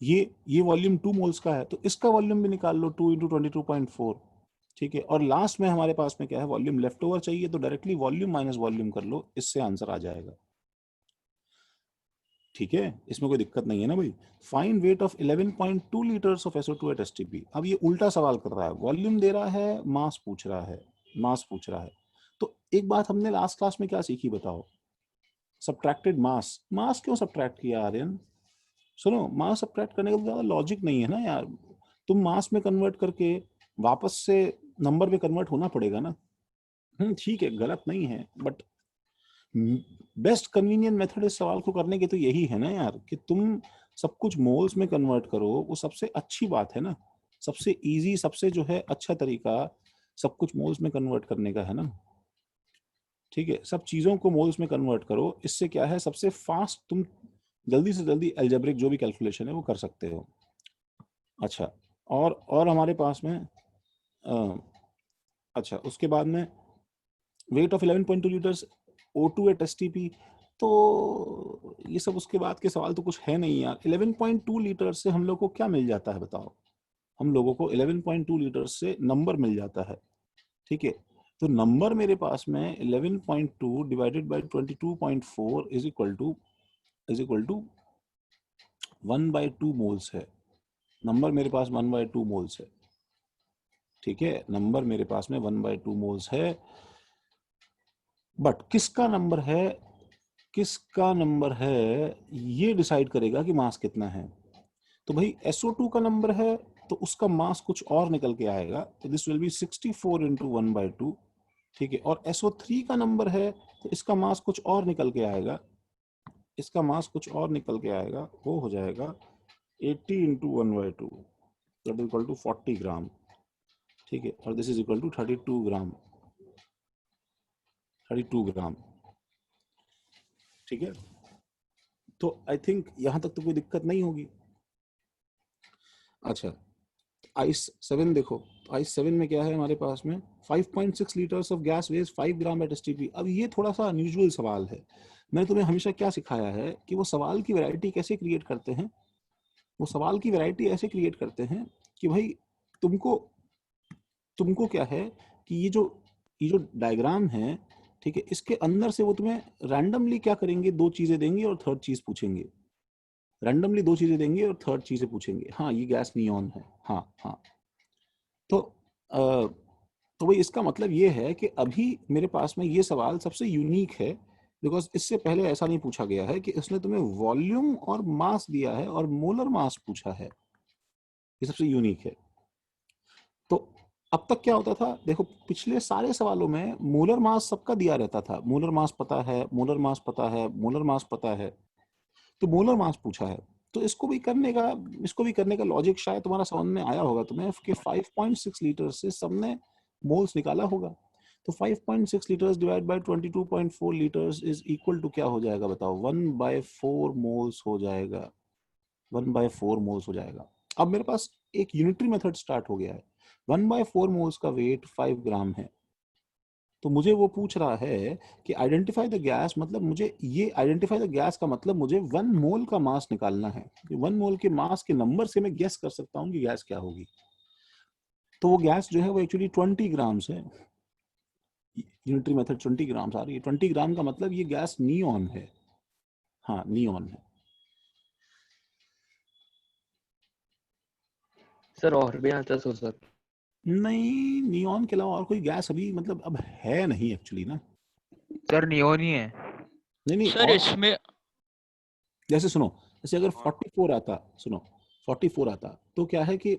ये volume 2 moles का है, तो इसका वॉल्यूम भी निकाल लो 2 × 22.4, ठीक है। और लास्ट में हमारे पास में क्या है, वॉल्यूम लेफ्ट ओवर चाहिए, तो डायरेक्टली वॉल्यूम माइनस वॉल्यूम कर लो, इससे आंसर आ जाएगा, ठीक है। इसमें कोई दिक्कत नहीं है ना भाई। Find weight of 11.2 litres of SO2 at STP। अब ये उल्टा सवाल कर रहा है, वॉल्यूम दे रहा है, मास पूछ रहा है, मास पूछ रहा है। तो एक बात हमने लास्ट क्लास में क्या सीखी बताओ, सब्ट्रैक्टेड मास। मास क्यों सब्ट्रैक्ट किया आर्यन? सुनो, मास सब्ट्रैक्ट करने का तो ज्यादा लॉजिक नहीं है ना यार, तुम मास में कन्वर्ट करके वापस से नंबर में कन्वर्ट होना पड़ेगा ना। ठीक है, गलत नहीं है, बट बेस्ट कन्वीनियंट मेथड इस सवाल को करने के तो यही है ना यार, कि तुम सब कुछ मोल्स में कन्वर्ट करो, वो सबसे अच्छी बात है ना, सबसे इजी, सबसे जो है अच्छा तरीका सब कुछ मोल्स में कन्वर्ट करने का है ना, ठीक है। सब चीज़ों को मोल्स में कन्वर्ट करो, इससे क्या है, सबसे फास्ट तुम जल्दी से जल्दी अलजेब्रिक जो भी कैलकुलेशन है वो कर सकते हो। अच्छा, और हमारे पास में अच्छा, उसके बाद में weight of 11.2 litres O2 at STP। तो ये सब उसके बाद के सवाल तो कुछ है नहीं यार। 11.2 लीटर से हम लोग को क्या मिल जाता है बताओ, हम लोगों को 11.2 लीटर से नंबर मिल जाता है, ठीक है। तो नंबर मेरे पास में 11.2 divided by 22.4 is equal to 1/2 moles है। नंबर मेरे पास 1/2 मोल्स है, ठीक है। नंबर मेरे पास में 1/2 मोल्स है, बट किसका नंबर है, किसका नंबर है, ये डिसाइड करेगा कि मास कितना है। तो भाई SO2 का नंबर है, तो उसका मास कुछ और निकल के आएगा, तो दिस विल बी 64 × 1/2, ठीक है। और SO3 का नंबर है, तो इसका मास कुछ और निकल के आएगा, इसका मास कुछ और निकल के आएगा, वो हो जाएगा 80 × 1/2, दैट इज इक्वल टू 40 ग्राम, ठीक है। और this is equal to 32 gram, 32 ग्राम, ठीक है। तो आई थिंक यहां तक तो कोई दिक्कत नहीं होगी। अच्छा, आइस 7 देखो, आइस 7 में क्या है हमारे पास में, 5.6 litres of gas weighs 5 gram at STP। अब ये थोड़ा सा अनयूजुअल सवाल है। मैंने तुम्हें हमेशा क्या सिखाया है कि वो सवाल की वैरायटी कैसे क्रिएट करते हैं, वो सवाल की वैरायटी ऐसे क्रिएट करते हैं कि भाई तुमको तुमको क्या है कि ये जो डायग्राम है, ठीक है, इसके अंदर से वो तुम्हें रैंडमली क्या करेंगे, दो चीजें देंगे और थर्ड चीज पूछेंगे, रैंडमली दो चीजें देंगे और थर्ड चीजें पूछेंगे। हाँ, ये गैस नियॉन है, हाँ हाँ। तो अ, तो भाई इसका मतलब ये है कि अभी मेरे पास में ये सवाल सबसे यूनिक है, बिकॉज इससे पहले ऐसा नहीं पूछा गया है कि उसने तुम्हें वॉल्यूम और मास दिया है और मोलर मास पूछा है, ये सबसे यूनिक है। तो अब तक क्या होता था, देखो पिछले सारे सवालों में मोलर मास सबका दिया रहता था, मोलर मास पता है, मोलर मास पता है, मोलर मास पता है, तो मोलर मास पूछा है। तो इसको भी करने का लॉजिक शायद तुम्हारा समझ में आया होगा तुम्हें कि 5.6 लीटर से सबने मोल्स निकाला होगा। तो 5.6 litres divide by 22.4 litres is equal to क्या हो जाएगा बताओ, 1/4 मोल्स हो जाएगा, 1/4 मोल्स हो जाएगा। अब मेरे पास एक यूनिटरी मेथड स्टार्ट हो गया है। 1/4 मोल्स का वेट 5 ग्राम है, तो मुझे वो पूछ रहा है कि आइडेंटिफाई द गैस, मतलब मुझे ये आइडेंटिफाई द गैस का मतलब मुझे 1 मोल का मास निकालना है। 1 मोल के मास के नंबर से मैं गेस कर सकता हूँ कि गैस क्या होगी। तो वो गैस जो है वो एक्चुअली 20 ग्राम्स है, यूनिटरी मेथड 20 ग्राम्स आ रही है, 20 ग्राम का मतलब ये गैस नियॉन है, हाँ नियॉन है। सर और भी आंसर्स हो सर? नहीं, नियॉन के अलावा और कोई गैस अभी मतलब अब है नहीं एक्चुअली ना। सर नियोन ही है। नहीं नहीं, सर और इसमें जैसे सुनो, जैसे अगर 44 आता, सुनो 44 आता तो क्या है कि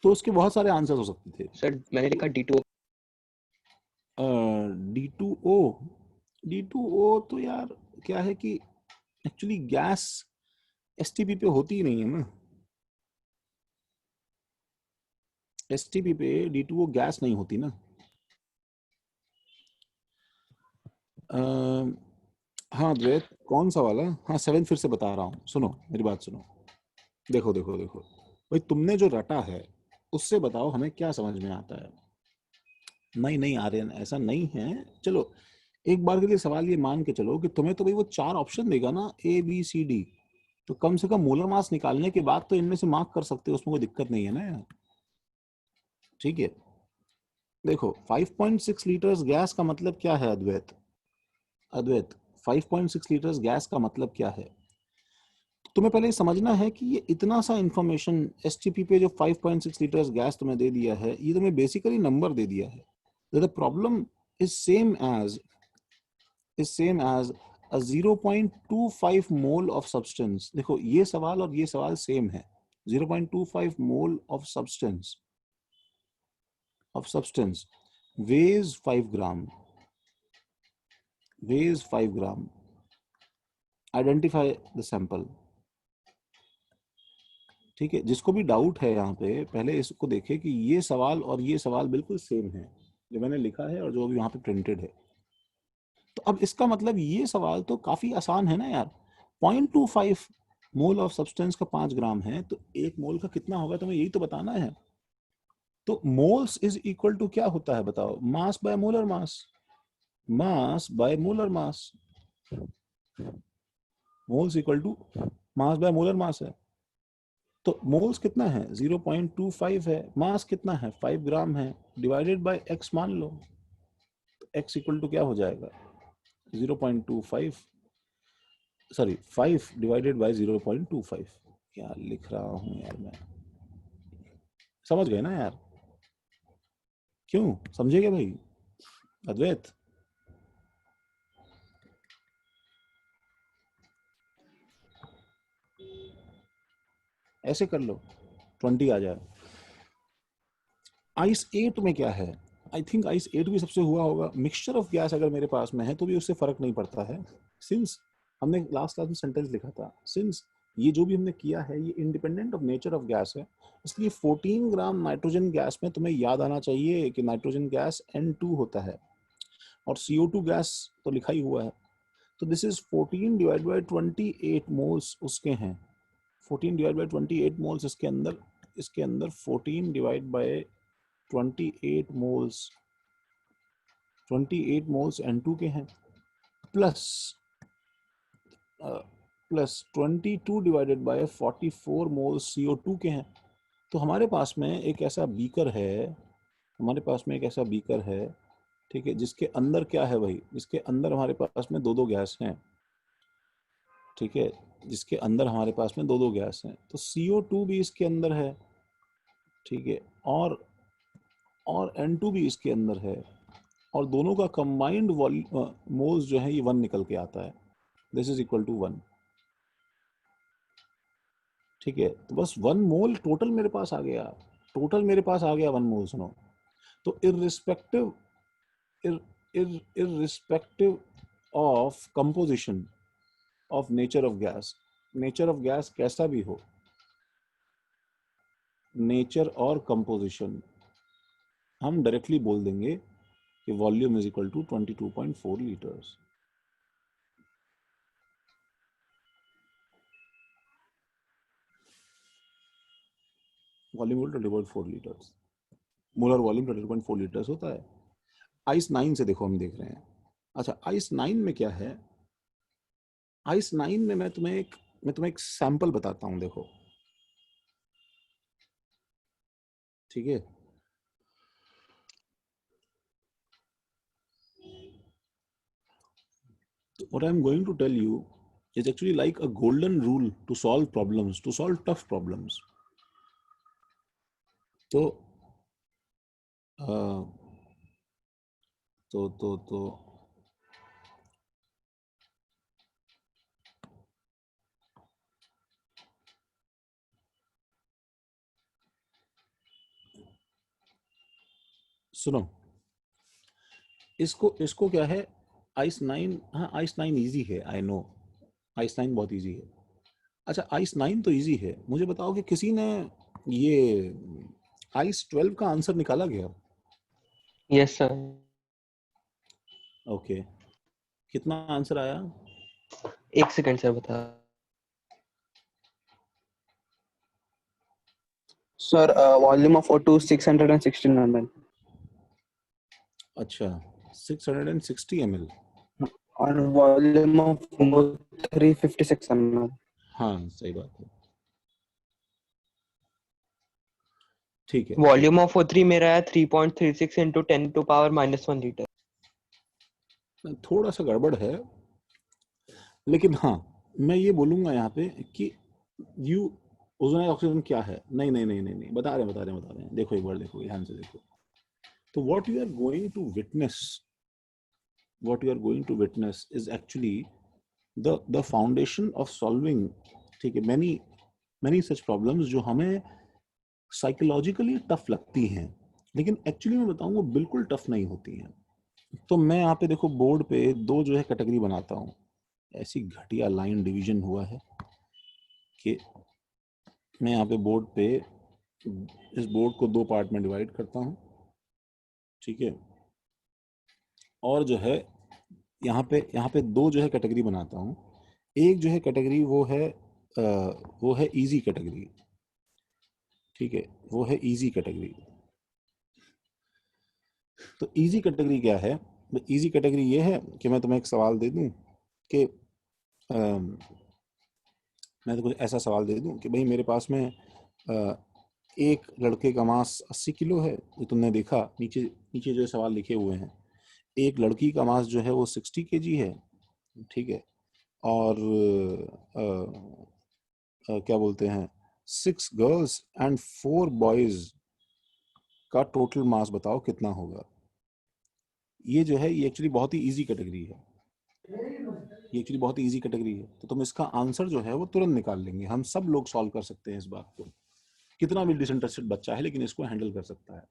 तो उसके बहुत सारे आंसर्स हो सकते थे। सर मैंने लिखा D2O। D2O, D2O तो यार क्या है कि एक्चुअली गैस STP पे होती ही नहीं है ना, STP पे D2O गैस नहीं होती ना। हाँ द्वैत, कौन सा वाला, हाँ 7 फिर से बता रहा हूँ, सुनो मेरी बात सुनो, देखो देखो देखो भाई, तुमने जो रटा है उससे बताओ हमें क्या समझ में आता है। नहीं नहीं आर्यन, ऐसा नहीं है। चलो एक बार के लिए सवाल ये मान के चलो कि तुम्हें तो भाई वो 4 ऑप्शन देगा ना, A B C D, तो कम से कम मोलर मास निकालने के बाद तो इनमें से मार्क कर सकते हो, उसमें कोई दिक्कत नहीं है ना यार। ठीक है, देखो 5.6 लीटर्स गैस का मतलब क्या है अद्वैत? अद्वैत 5.6 लीटर्स गैस का मतलब क्या है? तुम्हें पहले समझना है कि ये इतना सा इंफॉर्मेशन एसटीपी पे जो 5.6 लीटर्स गैस तुम्हें दे दिया है, ये तुम्हें बेसिकली नंबर दे दिया है। The problem is same as a 0.25 mole of substance. देखो ये सवाल और ये सवाल सेम है। 0.25 mole of substance weighs 5 gram, identify the sample. ठीक है, जिसको भी डाउट है यहाँ पे पहले इसको देखे कि ये सवाल और ये सवाल बिल्कुल सेम है, जो मैंने लिखा है और जो अभी वहां पे प्रिंटेड है। तो अब इसका मतलब ये सवाल तो काफी आसान है ना यार। 0.25 मोल ऑफ सब्सटेंस का 5 ग्राम है, तो एक मोल का कितना होगा तुम्हें यही तो बताना है। तो मोल्स इज इक्वल टू क्या होता है बताओ? Mass by molar mass, mass by molar mass. Moles equal to mass by molar mass है। तो मोल्स कितना है? 0.25 है। मास कितना है? 5 ग्राम है, डिवाइडेड बाय x मान लो। तो x इक्वल टू क्या हो जाएगा? 0.25, सॉरी 5 डिवाइडेड बाय 0.25। क्या लिख रहा हूं यार मैं? समझ गए ना यार? क्यों समझेगा भाई अद्वैत? ऐसे कर लो 20 आ जाए। आइस 8 में क्या है? आई थिंक आइस 8 भी सबसे हुआ होगा। मिक्सचर ऑफ गैस अगर मेरे पास में है तो भी उससे फर्क नहीं पड़ता है, सिंस हमने लास्ट क्लास में सेंटेंस लिखा था, सिंस ये जो भी हमने किया है ये independent of nature of gas है, इसलिए 14 ग्राम नाइट्रोजन गैस में तुम्हें याद आना चाहिए कि नाइट्रोजन गैस N2 होता है और CO2 गैस तो लिखा ही हुआ है। तो this is 14 divide by 28 moles उसके हैं। 14 डिवाइड बाय 28 मोल्स इसके अंदर 14 डिवाइड बाय 28 मोल्स N2 के हैं, plus 22 divided by 44 moles CO2 के हैं। तो हमारे पास में एक ऐसा बीकर है, ठीक है, जिसके अंदर क्या है भाई? जिसके अंदर हमारे पास में दो गैस हैं, ठीक है, जिसके अंदर हमारे पास में दो गैस हैं। तो CO2 भी इसके अंदर है, ठीक है, और N2 भी इसके अंदर है, और दोनों का कंबाइंड मोल्स जो है ये 1 निकल के आता है। This is equal to 1। ठीक है, तो बस 1 मोल टोटल मेरे पास आ गया, 1 मोल। सुनो, तो irrespective of composition of nature of gas कैसा भी हो, नेचर और कंपोजिशन, हम डायरेक्टली बोल देंगे कि volume is equal to 22.4 litres. Volume 22.4 litres, molar volume 22.4 litres होता है। आइस 9 से देखो, हम देख रहे हैं। अच्छा, आइस 9 में क्या है? आइस 9 में मैं तुम्हें एक सैंपल बताता हूं, देखो, ठीक है। What I'm going to tell you is actually like a golden rule to solve problems, to solve tough problems. तो तो सुनो, इसको क्या है? आइस 9, हाँ आइस 9 इजी है, आई नो आइस 9 बहुत इजी है। अच्छा, आइस 9 तो इजी है। मुझे बताओ कि किसी ने ये आइस 12 का आंसर निकाला गया? Yes sir. ओके, कितना आंसर आया? 1 सेकंड सर बता। Sir, volume of O2 616 ml अच्छा, 660 ml। और volume of O3 56 ml. हाँ सही बात है, ठीक है। वॉल्यूम ऑफ O3 मेरा है 3.36 into 10 to power -1 लीटर। थोड़ा सा गड़बड़ है, लेकिन हाँ मैं ये बोलूंगा यहाँ पे कि यू ओजोन ऑक्सीजन क्या है, नहीं नहीं नहीं नहीं नहीं, बता रहे हैं, देखो एक बार देखो, ध्यान से देखो। तो what you are going to witness, what you are going to witness is actually the foundation of solving, ठीक है, many such problems जो हमें साइकोलॉजिकली टफ लगती हैं, लेकिन एक्चुअली मैं बताऊं वो बिल्कुल टफ नहीं होती हैं। तो मैं यहाँ पे देखो बोर्ड पे दो जो है कैटेगरी बनाता हूँ, ऐसी घटिया लाइन डिवीजन हुआ है कि मैं यहाँ पे बोर्ड पे इस बोर्ड को दो पार्ट में डिवाइड करता हूँ, ठीक है, और जो है यहाँ पे दो जो है कैटेगरी बनाता हूँ। एक जो है कैटेगरी वो है इजी कैटेगरी, ठीक है, वो है इजी कैटेगरी। तो इजी कैटेगरी क्या है? इजी कैटेगरी ये है कि मैं तुम्हें एक सवाल दे दूं कि मैं तो कुछ ऐसा सवाल दे दूं कि भाई मेरे पास में एक लड़के का मास 80 किलो है, जो तुमने देखा नीचे नीचे जो सवाल लिखे हुए हैं। एक लड़की का मास जो है वो 60 kg है, ठीक है, और क्या बोलते हैं 6 गर्ल्स एंड 4 बॉयज का टोटल मास बताओ कितना होगा। ये जो है ये एक्चुअली बहुत ही इजी कैटेगरी है, ये एक्चुअली बहुत ही इजी कैटेगरी है। तो तुम इसका आंसर जो है वो तुरंत निकाल लेंगे, हम सब लोग सॉल्व कर सकते हैं इस बात को, कितना भी डिसइंटरेस्टेड बच्चा है लेकिन इसको हैंडल कर सकता है,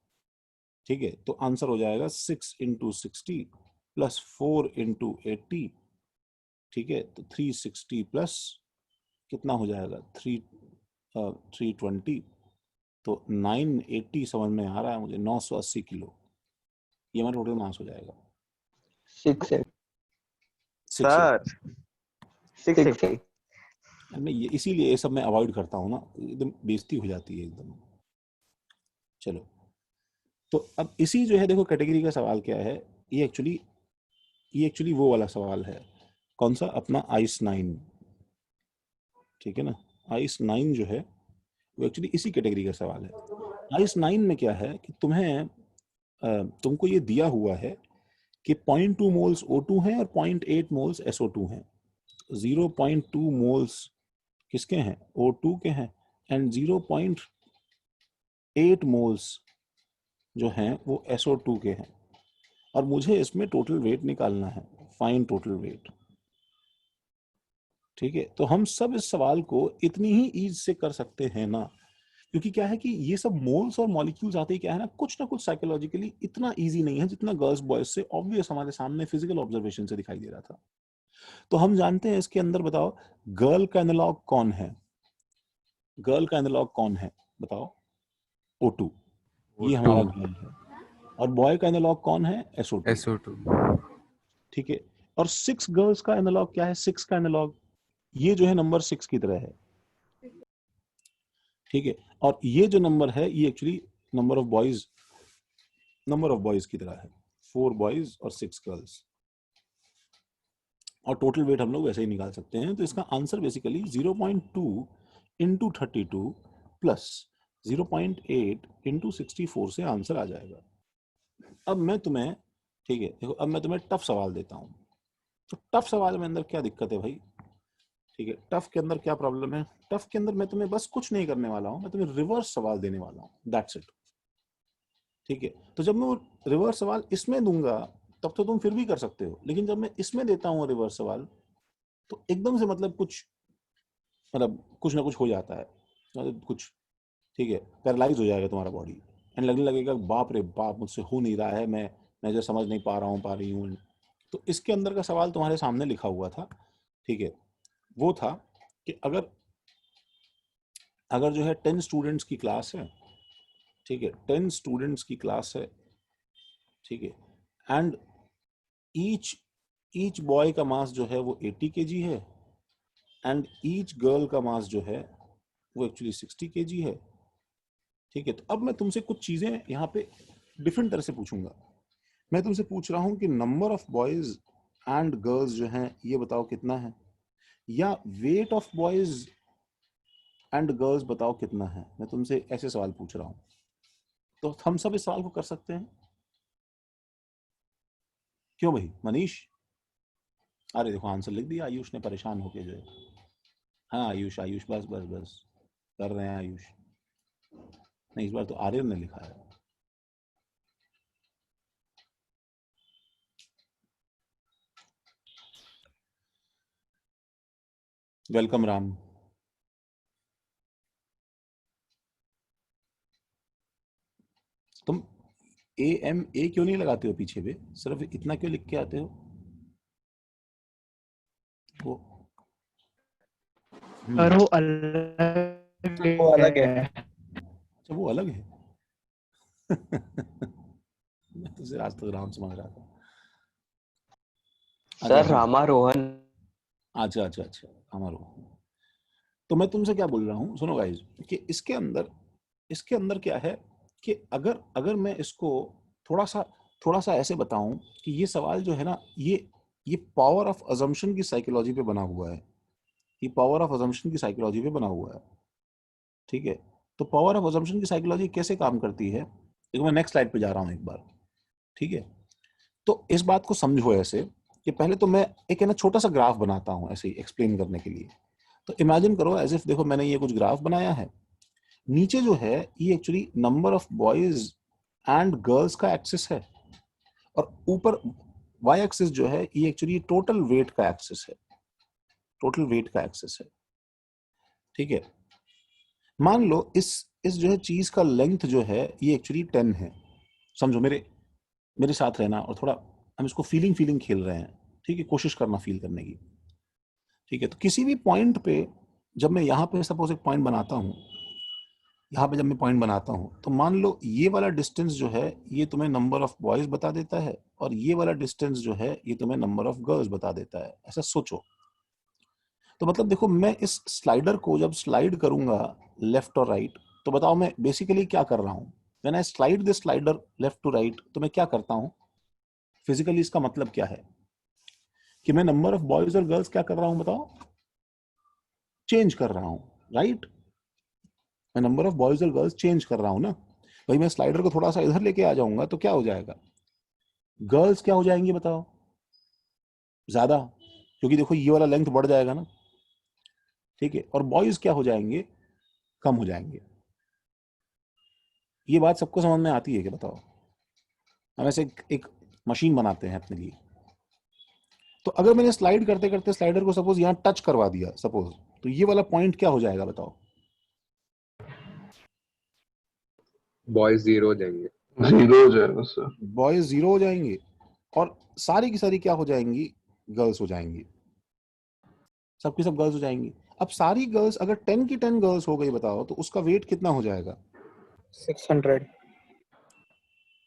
ठीक है। तो आंसर हो जाएगा 6 into 60 प्लस 4 into 80, ठीक है, तो 360 प्लस कितना हो जाएगा 320, तो 980 समझ में आ रहा है मुझे, 980 किलो, ये हमारा टोटल मास हो जाएगा। 6 सर 6 मैं ये इसीलिए ये सब मैं अवॉइड करता हूँ ना, एकदम बेइज्जती हो जाती है एकदम। चलो, तो अब इसी जो है देखो कैटेगरी का सवाल क्या है, ये एक्चुअली वो वाला सवाल है, कौन सा, अपना आइस 9, ठीक है ना। आइस 9 जो है वो एक्चुअली इसी कैटेगरी का सवाल है। आइस 9 में क्या है कि तुमको ये दिया हुआ है कि 0.2 मोल्स O2 हैं और 0.8 मोल्स SO2 हैं। 0.2 मोल्स किसके हैं, O2 के हैं, एंड 0.8 मोल्स जो हैं वो SO2 के हैं, और मुझे इसमें टोटल वेट निकालना है, फाइंड टोटल वेट, ठीक है। तो हम सब इस सवाल को इतनी ही ईज से कर सकते हैं ना, क्योंकि क्या है कि ये सब मोल्स और मॉलिक्यूल्स आते ही क्या है ना, कुछ ना कुछ साइकोलॉजिकली इतना इजी नहीं है जितना गर्ल्स बॉयज से ऑब्वियस हमारे सामने फिजिकल ऑब्जर्वेशन से दिखाई दे रहा था। तो हम जानते हैं इसके अंदर, बताओ गर्ल का एनालॉग कौन है, गर्ल का एनालॉग कौन है बताओ, O2, ये हमारा गर्ल है, और बॉय का एनालॉग कौन है, SO2, ठीक है। और 6 गर्ल्स का एनालॉग क्या है, 6 का एनालॉग ये जो है नंबर 6 की तरह है, ठीक है, और ये जो नंबर है ये एक्चुअली नंबर ऑफ बॉयज की तरह है, 4 बॉयज और 6 गर्ल्स, और टोटल वेट हम लोग वैसे ही निकाल सकते हैं। तो इसका answer basically 0.2 into 32 plus 0.8 into 64 से आंसर आ जाएगा। अब मैं तुम्हें, ठीक है देखो, अब मैं तुम्हें टफ सवाल देता हूं। तो टफ सवाल में अंदर क्या दिक्कत है भाई, ठीक है, टफ के अंदर क्या प्रॉब्लम है, टफ के अंदर मैं तुम्हें बस कुछ नहीं करने वाला हूं, मैं तुम्हें रिवर्स सवाल देने वाला हूं, दैट्स इट, ठीक है। तो जब मैं वो रिवर्स सवाल इसमें दूंगा तब तो तुम फिर भी कर सकते हो, लेकिन जब मैं इसमें देता हूँ रिवर्स सवाल तो एकदम से मतलब कुछ ना कुछ हो जाता है, मतलब कुछ, ठीक है, पैरालाइज हो जाएगा तुम्हारा बॉडी, एंड लगने लगेगा बाप रे बाप मुझसे हो नहीं रहा है, मैं जो समझ नहीं पा रही हूँ। तो इसके अंदर का सवाल तुम्हारे सामने लिखा हुआ था, ठीक है, वो था कि अगर जो है 10 स्टूडेंट्स की क्लास है, ठीक है, 10 स्टूडेंट्स की क्लास है, ठीक है, एंड ईच बॉय का मास जो है वो 80 kg है, एंड ईच गर्ल का मास जो है वो एक्चुअली 60 kg है, ठीक है। तो अब मैं तुमसे कुछ चीजें यहाँ पे डिफरेंट तरह से पूछूंगा। मैं तुमसे पूछ रहा हूँ कि number of boys and girls जो हैं ये बताओ कितना है, या weight of boys and girls बताओ कितना है। मैं तुमसे ऐसे सवाल पूछ रहा हूँ, तो हम सब इस सवाल को कर सकते हैं। क्यों भाई मनीष? अरे देखो आंसर लिख दिया आयुष ने, परेशान होके जो है। हाँ आयुष, आयुष बस बस बस कर रहे हैं आयुष। नहीं, इस बार तो आर्यन ने लिखा है। वेलकम राम। तुम ए क्यों नहीं लगाते हो पीछे पे, सिर्फ इतना क्यों लिख के आते हो? वो और वो अलग वो अलग है। है। अच्छा वो अलग है। मैं तो सिर्फ आज तक राम समझ रहा था। अच्छा सर हाँ, रामारोहन। अच्छा अच्छा अच्छा हमारो। तो मैं तुमसे क्या बोल रहा हूँ, सुनो गाइस, कि इसके अंदर क्या है कि अगर अगर मैं इसको थोड़ा सा ऐसे बताऊं कि ये सवाल जो है ना, ये पावर ऑफ अजम्पशन की साइकोलॉजी पे बना हुआ है। ये पावर ऑफ अजम्पशन की साइकोलॉजी पे बना हुआ है, ठीक है? तो पावर ऑफ अजम्पशन की साइकोलॉजी कैसे काम करती है, देखो मैं नेक्स्ट स्लाइड पे जा रहा हूँ एक बार, ठीक है? तो इस बात को समझो ऐसे कि पहले तो मैं एक है ना छोटा सा ग्राफ बनाता हूँ ऐसे ही एक्सप्लेन करने के लिए। तो इमेजिन करो एज इफ, देखो मैंने ये कुछ ग्राफ बनाया है। नीचे जो है ये actually number of boys and girls का एक्सिस है, और ऊपर वाई एक्सिस जो है ये एक्चुअली टोटल वेट का एक्सिस है, टोटल वेट का एक्सिस है, ठीक है? मान लो इस जो है चीज का लेंथ जो है ये एक्चुअली 10 है। समझो, मेरे मेरे साथ रहना, और थोड़ा हम इसको फीलिंग खेल रहे हैं, ठीक है? कोशिश करना फील करने की, ठीक है? तो किसी भी पॉइंट पे जब मैं यहाँ पे सपोज एक पॉइंट बनाता हूँ, यहाँ पे जब मैं पॉइंट बनाता हूँ, तो मान लो ये वाला डिस्टेंस जो है ये तुम्हें नंबर ऑफ बॉयज बता देता है, और ये वाला डिस्टेंस जो है ये तुम्हें नंबर ऑफ गर्ल्स बता देता है। ऐसा सोचो। तो मतलब देखो, मैं इस स्लाइडर को जब स्लाइड करूंगा लेफ्ट और राइट, तो बताओ मैं बेसिकली क्या कर रहा हूँ? When I slide this slider left to right, तो मैं क्या करता हूँ फिजिकली? इसका मतलब क्या है कि मैं नंबर ऑफ बॉयज और गर्ल्स क्या कर रहा हूँ बताओ? चेंज कर रहा हूँ, राइट? मैं नंबर ऑफ बॉयज और गर्ल्स चेंज कर रहा हूँ ना। भाई मैं स्लाइडर को थोड़ा सा इधर लेके आ जाऊंगा तो क्या हो जाएगा? गर्ल्स क्या हो जाएंगी बताओ? ज्यादा, क्योंकि देखो ये वाला लेंथ बढ़ जाएगा ना, ठीक है? और बॉयज क्या हो जाएंगे? कम हो जाएंगे। ये बात सबको समझ में आती है कि बताओ? हम ऐसे एक मशीन बनाते हैं अपने लिए। तो अगर मैंने स्लाइड करते करते स्लाइडर को सपोज यहाँ टच करवा दिया सपोज, तो ये वाला पॉइंट क्या हो जाएगा बताओ? बॉयज जीरो हो जाएंगे। जीरो हो जाएगा सर। बॉयज जीरो हो जाएंगे, और सारी की सारी क्या हो जाएंगी? गर्ल्स हो जाएंगी। सबकी सब गर्ल्स हो जाएंगी। अब सारी गर्ल्स अगर 10 की 10 गर्ल्स हो गई बताओ, तो उसका वेट कितना हो जाएगा? 600.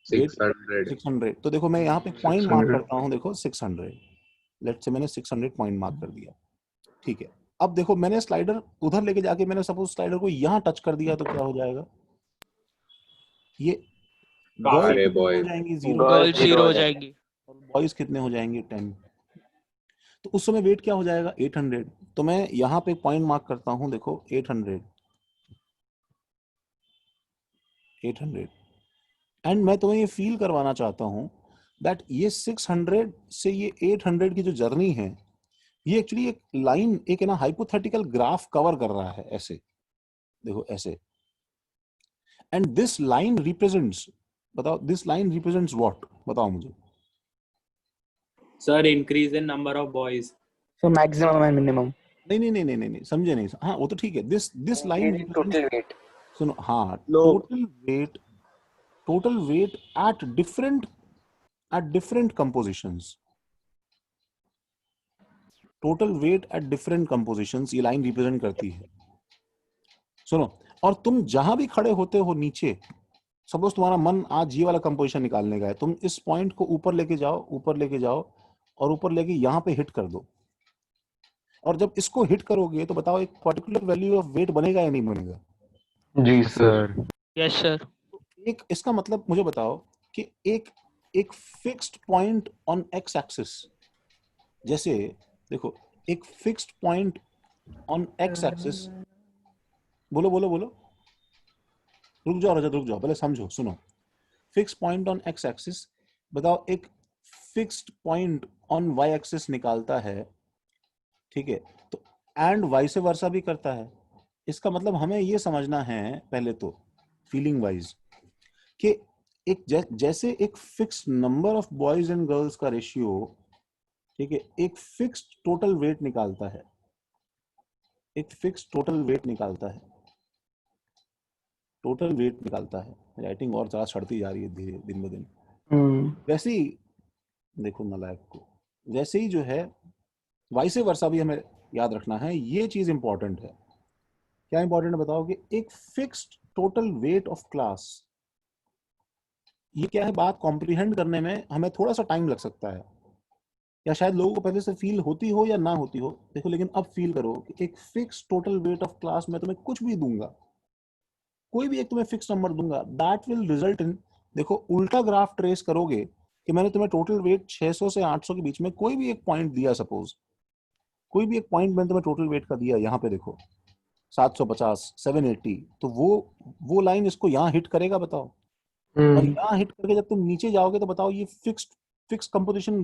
वेट 600। 600। तो देखो मैं यहाँ पे पॉइंट मार्क 600 करता हूँ, देखो 600, लेट से मैंने 600 पॉइंट मार्क कर दिया, ठीक है? अब देखो मैंने स्लाइडर उधर लेके जाके मैंने सपोज स्लाइडर को यहाँ टच कर दिया, तो क्या हो जाएगा? ये गर्ल्स अरे कितनी हो बॉयज जाएंगी? जीरो। गर्ल जीरो हो जाएंगी। और बॉयज कितने हो जाएंगे? 10। तो उस समय वेट क्या हो जाएगा? 800। तो मैं यहाँ पे पॉइंट मार्क करता हूँ, देखो 800, 800। एंड मैं तुम्हें ये फील करवाना चाहता हूँ दैट ये 600 से ये 800 की जो जर्नी है, ये एक्चुअली एक लाइन, एक है ना हाइपोथेटिकल ग्राफ कवर कर रहा है ऐसे, देखो ऐसे। एंड दिस लाइन रिप्रेजेंट्स, बताओ दिस लाइन रिप्रेजेंट्स व्हाट? बताओ मुझे। Sir, increase in number of boys. So maximum and minimum. नहीं, समझे नहीं? हाँ वो तो ठीक है। This line represents, Total weight. सुनो, हाँ, लोग total weight at different compositions, total weight at different compositions ये लाइन रिप्रेजेंट करती है। सुनो, और तुम जहां भी खड़े होते हो नीचे, सपोज तुम्हारा मन आज ये वाला कंपोजिशन निकालने का है, तुम इस पॉइंट को ऊपर लेके जाओ, ऊपर लेके जाओ, और ऊपर लेके यहाँ पे हिट कर दो। और जब इसको हिट करोगे तो बताओ एक पर्टिकुलर वैल्यू ऑफ वेट बनेगा या नहीं बनेगा? जी सर। Yes sir. एक इसका मतलब मुझे बताओ कि एक fixed point on X axis, जैसे देखो एक fixed point on X axis बोलो बोलो बोलो, रुक जाओ रजत, रुक जाओ, पहले समझो, सुनो। Fix point on X axis, बताओ एक fixed point on Y axis निकालता है, ठीक है, तो एंड वाइस वर्सा भी करता है। इसका मतलब हमें ये समझना है पहले तो फीलिंग वाइज कि एक जैसे एक fix number of boys and girls का रेशियो, ठीक है, एक फिक्स्ड टोटल वेट निकालता है, एक फिक्स्ड टोटल वेट निकालता है, टोटल वेट निकालता है। राइटिंग और ज्यादा चढ़ती जा रही है धीरे दिन ब दिन। वैसे ही देखो नालायक को, वैसे ही जो है वाइसे वर्सा भी हमें याद रखना है, ये चीज इंपॉर्टेंट है। क्या इंपॉर्टेंट है बताओ? कि एक fixed total weight of class, ये क्या है, बात कॉम्प्रिहेंड करने में हमें थोड़ा सा टाइम लग सकता है, या शायद लोगों को पहले से फील होती हो या ना होती हो, देखो, लेकिन अब फील करो कि एक fix total weight of class में तुम्हें कुछ भी दूंगा, कोई भी एक तुम्हें फिक्स नंबर दूंगा, दैट विल रिजल्ट इन, देखो उल्टा ग्राफ ट्रेस करोगे कि मैंने तुम्हें टोटल वेट 600 से 800 के बीच में कोई भी एक पॉइंट दिया, सपोज कोई भी एक पॉइंट मैंने तुम्हें टोटल वेट का दिया, यहाँ पे देखो 750 780, तो वो लाइन इसको यहाँ हिट करेगा, बताओ। और यहाँ हिट करके जब तुम नीचे जाओगे तो बताओ ये फिक्स कंपोजिशन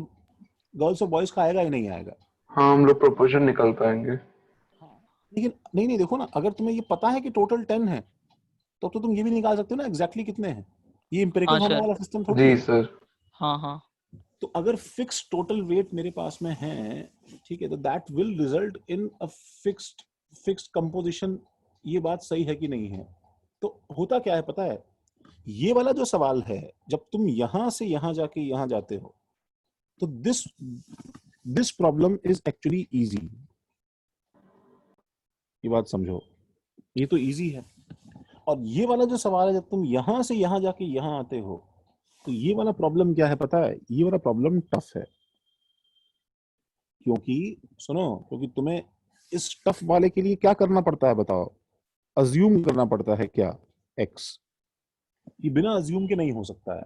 गर्ल्स और बॉयज का आएगा ही नहीं आएगा? हाँ, हम लोग प्रोपोर्शन निकाल पाएंगे। लेकिन नहीं नहीं, देखो ना, अगर तुम्हें ये पता है कि टोटल 10 है तो तुम ये भी निकाल सकते हो ना एग्जैक्टली कितने हैं। ये एम्पिरिकल हाँ होने सर, वाला सिस्टम थोड़ी जी है। सर। हाँ हाँ, तो अगर फिक्स टोटल वेट मेरे पास में है, ठीक है, तो that will result in a fixed composition. ये बात सही है कि नहीं है? तो होता क्या है पता है, ये वाला जो सवाल है, जब तुम यहां से यहां जाके यहां जाते हो तो this problem is actually easy. ये बात समझो, ये तो इजी है। और ये वाला जो सवाल है, जब तुम यहां से यहां जाके यहां आते हो, तो ये वाला प्रॉब्लम क्या है पता है? ये वाला प्रॉब्लम टफ है, क्योंकि सुनो, क्योंकि तुम्हें इस टफ वाले के लिए क्या करना पड़ता है बताओ? अज्यूम करना पड़ता है क्या? एक्स। ये बिना अज्यूम के नहीं हो सकता है।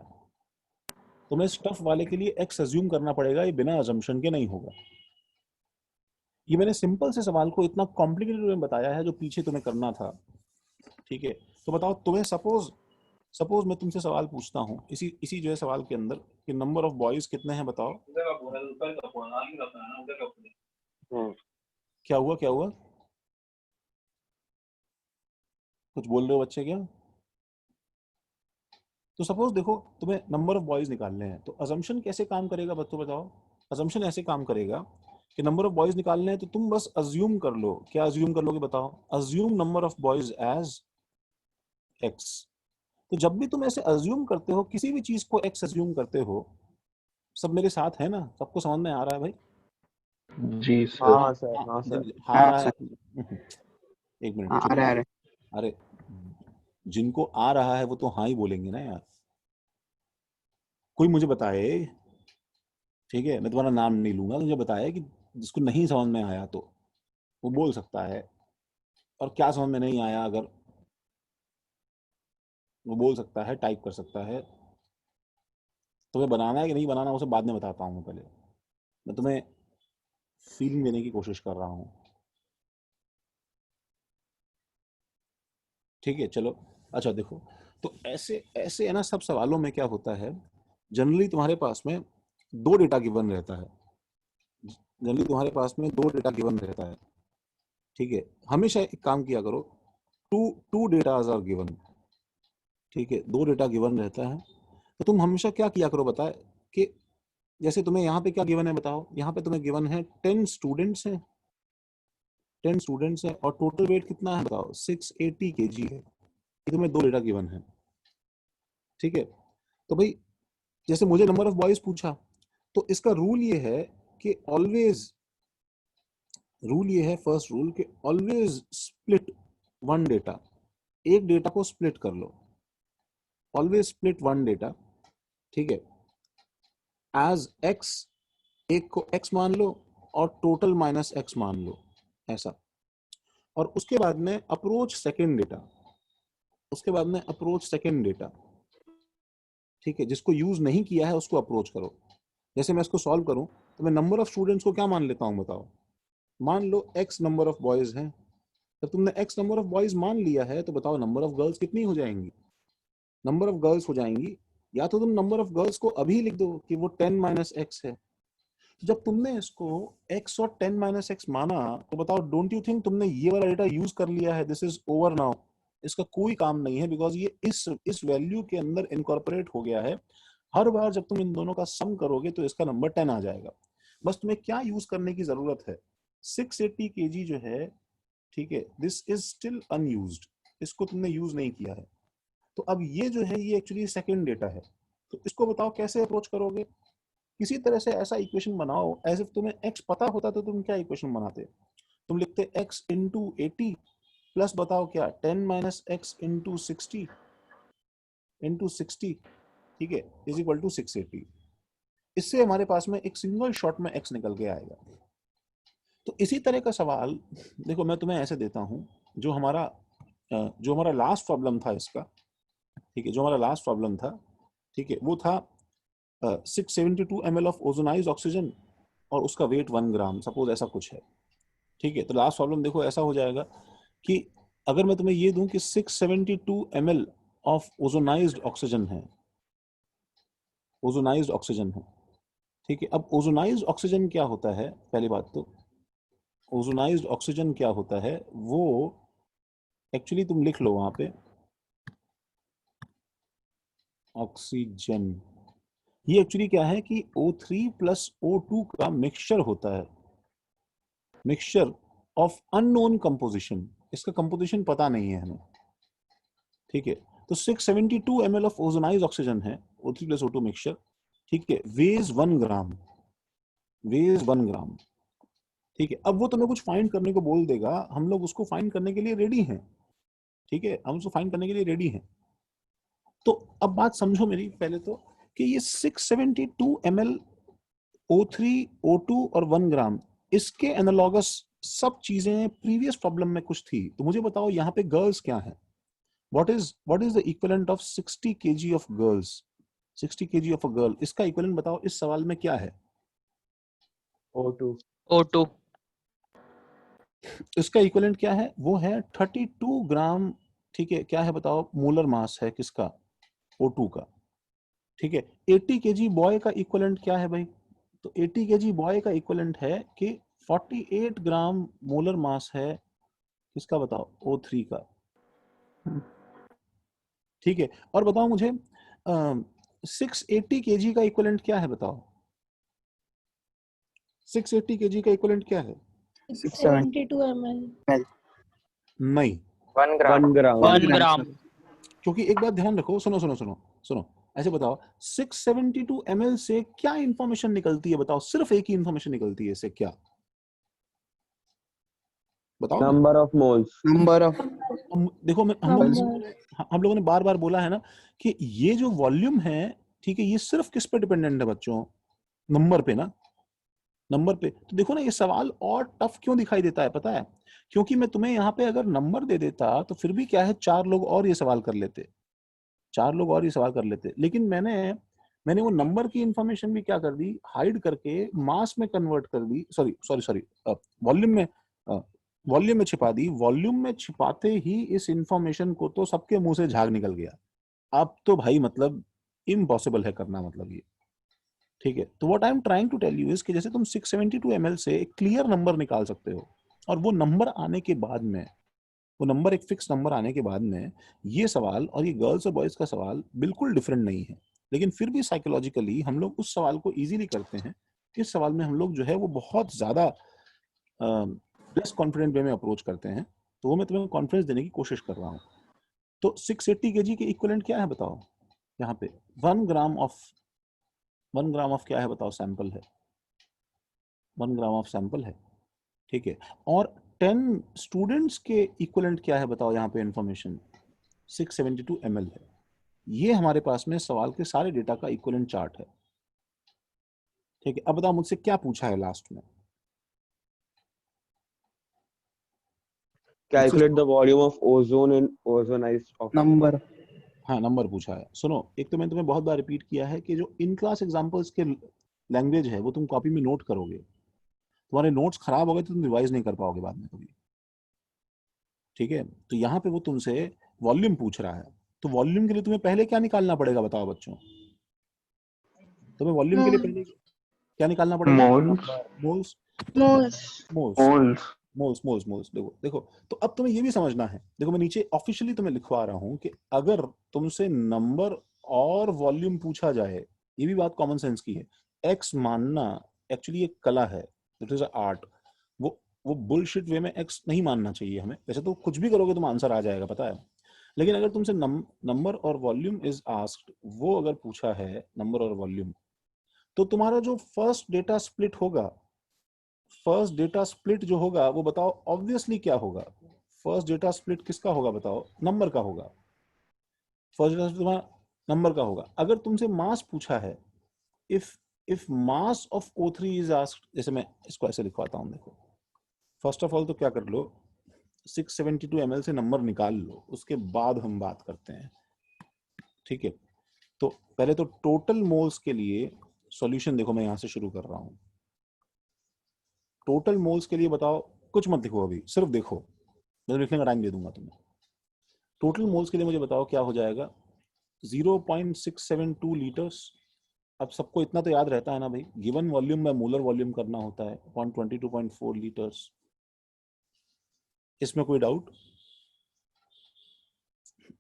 तुम्हें इस टफ वाले के लिए एक्स अज्यूम करना पड़ेगा, ये बिना अजम्पशन के नहीं होगा। ये मैंने सिंपल से सवाल को इतना कॉम्प्लिकेटेड में बताया है जो पीछे तुम्हें करना था, ठीक है। तो बताओ, तुम्हें सपोज मैं तुमसे सवाल पूछता हूँ इसी जो है सवाल के अंदर कि नंबर ऑफ बॉयज कितने हैं, बताओ। क्या हुआ, क्या हुआ? कुछ बोल रहे हो बच्चे क्या? तो सपोज देखो, तुम्हें नंबर ऑफ बॉयज निकालने हैं, तो अजम्पशन कैसे काम करेगा बच्चों, बताओ। अजम्पशन ऐसे काम करेगा कि नंबर ऑफ बॉयज निकालने हैं तो तुम बस अज्यूम कर लो। क्या अज्यूम कर लोगे बताओ? Assume number of boys as X. तो जब भी तुम ऐसे अज्यूम करते हो, किसी भी चीज को एक्स अज्यूम करते हो, सब मेरे साथ है ना? सबको समझ में आ रहा है भाई? जी सर। हाँ सर, हाँ सर। आ रहा है। एक मिनट आ चुप रहा रहो। है। अरे, जिनको आ रहा है वो तो हाँ ही बोलेंगे ना यार। कोई मुझे बताए, ठीक है, मैं तुम्हारा नाम नहीं लूंगा, मुझे बताए कि जिसको नहीं समझ में आया तो वो बोल सकता है, और क्या समझ में नहीं आया अगर वो बोल सकता है, टाइप कर सकता है। तुम्हें बनाना है कि नहीं बनाना, उसे बाद में बताता हूँ। पहले मैं तुम्हें फीलिंग देने की कोशिश कर रहा हूँ, ठीक है, चलो। अच्छा देखो, तो ऐसे ऐसे है ना, सब सवालों में क्या होता है, जनरली तुम्हारे पास में दो डेटा गिवन रहता है। जनरली तुम्हारे पास में दो डेटा गिवन रहता है, ठीक है। हमेशा एक काम किया करो, टू डेटाज आर गिवन, ठीक है, दो डेटा गिवन रहता है। तो तुम हमेशा क्या किया करो बताए, कि जैसे तुम्हें यहाँ पे क्या गिवन है बताओ? यहाँ पे तुम्हें गिवन है 10 स्टूडेंट्स हैं, 10 स्टूडेंट्स हैं, और टोटल वेट कितना है बताओ? 680 kg है। ये तुम्हें दो डेटा गिवन है, ठीक है। तो भाई, जैसे मुझे नंबर ऑफ बॉयज पूछा, तो इसका रूल ये है कि ऑलवेज, रूल ये है, फर्स्ट रूल, कि ऑलवेज स्प्लिट वन डेटा। एक डेटा को स्प्लिट कर लो, ऑलवेज स्प्लिट वन डेटा, ठीक है, एज एक्स। एक को एक्स मान लो और टोटल माइनस एक्स मान लो, ऐसा। और उसके बाद में अप्रोच सेकेंड डेटा, उसके बाद में अप्रोच सेकेंड डेटा, ठीक है, जिसको यूज नहीं किया है उसको अप्रोच करो। जैसे मैं इसको सॉल्व करूं तो मैं नंबर ऑफ स्टूडेंट्स को क्या मान लेता हूं बताओ? मान लो एक्स नंबर ऑफ बॉयज हैं, जब तुमने x नंबर ऑफ बॉयज मान लिया है तो बताओ नंबर ऑफ गर्ल्स कितनी हो जाएंगी? नंबर ऑफ गर्ल्स हो जाएंगी, या तो तुम नंबर ऑफ गर्ल्स को अभी लिख दो कि वो 10 माइनस एक्स है। जब तुमने इसको x और 10 माइनस एक्स माना तो बताओ, डोंट यू थिंक तुमने ये वाला डेटा यूज कर लिया है? दिस इज ओवर नाउ, इसका कोई काम नहीं है, बिकॉज ये इस वैल्यू के अंदर इनकॉर्पोरेट हो गया है। हर बार जब तुम इन दोनों का सम करोगे तो इसका नंबर 10 आ जाएगा। बस तुम्हें क्या यूज करने की जरूरत है? 680 kg जो है, ठीक है, दिस इज स्टिल अनयूज्ड, इसको तुमने यूज नहीं किया है। तो अब ये जो है ये एक्चुअली सेकंड डेटा है, तो इसको बताओ कैसे अप्रोच करोगे? किसी तरह से ऐसा इक्वेशन बनाओ एज इफ तुम्हें x पता होता तो तुम क्या इक्वेशन बनाते? तुम लिखते x इंटू 80 प्लस बताओ क्या 10 माइनस एक्स इंटू 60 इंटू 60, ठीक है, इज इक्वल टू 680। इससे हमारे पास में एक सिंगल शॉट में x निकल के आएगा। तो इसी तरह का सवाल देखो मैं तुम्हें ऐसे देता हूं, जो हमारा लास्ट प्रॉब्लम था इसका, ठीक है, जो हमारा लास्ट प्रॉब्लम था, ठीक है, वो था 672 ml ऑफ ओजोनाइज्ड ऑक्सीजन और उसका वेट 1 ग्राम, सपोज ऐसा कुछ है, ठीक है। तो लास्ट प्रॉब्लम देखो ऐसा हो जाएगा कि अगर मैं तुम्हें ये दूं कि 672 ml ऑफ ओजोनाइज्ड ऑक्सीजन है, ओजोनाइज्ड ऑक्सीजन है, ठीक है। अब ओजोनाइज्ड ऑक्सीजन क्या होता है? पहली बात तो ओजोनाइज्ड ऑक्सीजन क्या होता है, वो एक्चुअली तुम लिख लो वहां पे ऑक्सीजन, ये एक्चुअली क्या है कि O3 प्लस O2 का मिक्सचर होता है, मिक्सचर ऑफ अननोन कंपोजिशन, इसका कंपोजिशन पता नहीं है हमें, ठीक है। तो 672 ml ऑफ ओजोनाइज्ड ऑक्सीजन है, O3 प्लस O2 मिक्सचर, ठीक है, वेज 1 ग्राम, वेज 1 ग्राम, ठीक है। अब वो तुम्हें कुछ फाइंड करने को बोल देगा, हम लोग उसको फाइंड करने के लिए रेडी हैं, ठीक है, हम उसको फाइंड करने के लिए रेडी हैं। तो अब बात समझो मेरी पहले तो, कि ये 672 ml O3, O2 और 1 ग्राम, इसके एनालॉगस सब चीजें प्रीवियस प्रॉब्लम में कुछ थी। तो मुझे बताओ यहाँ पे गर्ल्स क्या है? What is the equivalent of 60 kg of girls? 60 kg of a girl, इसका इक्विवेलेंट बताओ इस सवाल में क्या है? O2 O2 इसका इक्विवेलेंट क्या है? वो है 32 ग्राम, ठीक है। क्या है बताओ? मोलर मास है किसका? O2 का, ठीक है। 80 kg बॉय का इक्विवेलेंट क्या है भाई? तो 80 kg बॉय का इक्विवेलेंट है कि 48 ग्राम मोलर मास है किसका बताओ? O3 का, ठीक है। और बताओ मुझे 680 kg का इक्विवेलेंट क्या है बताओ? 680 kg का इक्विवेलेंट क्या है? 672 ml. नहीं, 1 ग्राम 1 ग्राम क्योंकि एक बात ध्यान रखो, सुनो सुनो सुनो सुनो, ऐसे बताओ 672 ml से क्या इंफॉर्मेशन निकलती है बताओ? सिर्फ एक ही इंफॉर्मेशन निकलती है इससे, क्या बताओ? Number of moles Number of देखो हम लोगों ने बार बार बोला है ना कि ये जो वॉल्यूम है, ठीक है, ये सिर्फ किस पे डिपेंडेंट है बच्चों? नंबर पे ना, नंबर पे। तो देखो ना ये सवाल और टफ क्यों दिखाई देता है पता है? क्योंकि मैं तुम्हें यहाँ पे अगर नंबर दे देता तो फिर भी क्या है, 4 लोग और ये सवाल कर लेते, 4 लोग और ये सवाल कर लेते। लेकिन मैंने वो नंबर की इंफॉर्मेशन भी क्या कर दी, हाइड करके मास में कन्वर्ट कर दी, सॉरी वॉल्यूम में छिपा दी। वॉल्यूम में छिपाते ही इस इंफॉर्मेशन को तो सबके मुंह से झाग निकल गया। अब तो भाई मतलब इम्पॉसिबल है करना, मतलब ये, ठीक है। तो what I am trying to tell you is कि जैसे तुम 672 ml से एक क्लियर नंबर निकाल सकते हो, और वो नंबर आने के बाद में, वो नंबर एक फिक्स नंबर आने के बाद में, ये सवाल और ये गर्ल्स और बॉयज का सवाल बिल्कुल डिफरेंट नहीं है। लेकिन फिर भी साइकोलॉजिकली हम लोग उस सवाल को इजीली करते हैं। इस सवाल में हम लोग जो है वो बहुत ज्यादा लेस कॉन्फिडेंट वे में अप्रोच करते हैं। तो वो मैं तुम्हें कॉन्फिडेंस देने की कोशिश कर रहा हूँ। तो 680 kg के इक्विवेलेंट क्या है बताओ? यहाँ पे 1 ग्राम ऑफ क्या है बताओ? सैंपल है, 1 ग्राम ऑफ सैंपल है, ठीक है। और 10 स्टूडेंट्स के इक्विवेलेंट क्या है बताओ? यहाँ पे इंफॉर्मेशन 672 ml है। ये हमारे पास में सवाल के सारे डेटा का इक्विवेलेंट चार्ट है, ठीक है। अब बताओ मुझसे क्या पूछा है लास्ट में? Calculate the volume of ozone in ozonised oxygen number हाँ, नंबर पूछा है। सुनो, एक तो मैंने तुम्हें बहुत बार रिपीट किया है कि जो इन क्लास एग्जांपल्स के लैंग्वेज है वो तुम कॉपी में नोट करोगे। तुम्हारे नोट्स खराब हो गए तो तुम रिवाइज नहीं कर पाओगे बाद में कभी। ठीक है, तो यहाँ पे वो तुमसे वॉल्यूम पूछ रहा है, तो वॉल्यूम के लिए तुम्हें पहले क्या निकालना पड़ेगा बताओ बच्चों? तुम्हें वॉल्यूम के लिए पहले क्या निकालना पड़ेगा? Moles moles moles moles moles moles moles moles देखो देखो, तो अब तुम्हें ये भी समझना है, देखो मैं नीचे ऑफिशियली तुम्हें लिखवा रहा हूँ कि अगर तुमसे नंबर और वॉल्यूम पूछा जाए, ये भी बात कॉमन सेंस की है, एक्स मानना एक्चुअली एक कला है, इट इज आर्ट। वो बुलशिट वे में एक्स नहीं मानना चाहिए हमें, वैसे तो कुछ भी करोगे तुम आंसर आ जाएगा पता है, लेकिन अगर तुमसे नंबर और वॉल्यूम इज आस्क्ड, वो अगर पूछा है नंबर और वॉल्यूम, तो तुम्हारा जो फर्स्ट डेटा स्प्लिट होगा, फर्स्ट डेटा स्प्लिट जो होगा वो बताओ ऑब्वियसली क्या होगा? फर्स्ट डेटा स्प्लिट किसका होगा बताओ? नंबर का होगा। फर्स्ट डेटा स्प्लिट तुम्हारा नंबर का होगा। अगर तुमसे मास पूछा है, if mass of O3 is asked, जैसे मैं इसको ऐसे लिखवाता हूं, देखो फर्स्ट ऑफ ऑल तो क्या कर लो, 672 ml से नंबर निकाल लो, उसके बाद हम बात करते हैं, ठीक है? तो पहले तो टोटल मोल्स के लिए सॉल्यूशन देखो, मैं यहां से शुरू कर रहा हूं। टोटल मोल्स के लिए बताओ, कुछ मत लिखो अभी, सिर्फ देखो, मैं लिखने का टाइम दे दूंगा तुम्हें। टोटल मोल्स के लिए मुझे बताओ क्या हो जाएगा? 0.672 लीटर्स। अब सबको इतना तो याद रहता है ना भाई, गिवन वॉल्यूम में मोलर वॉल्यूम करना होता है 122.4 लीटर्स। इसमें कोई डाउट?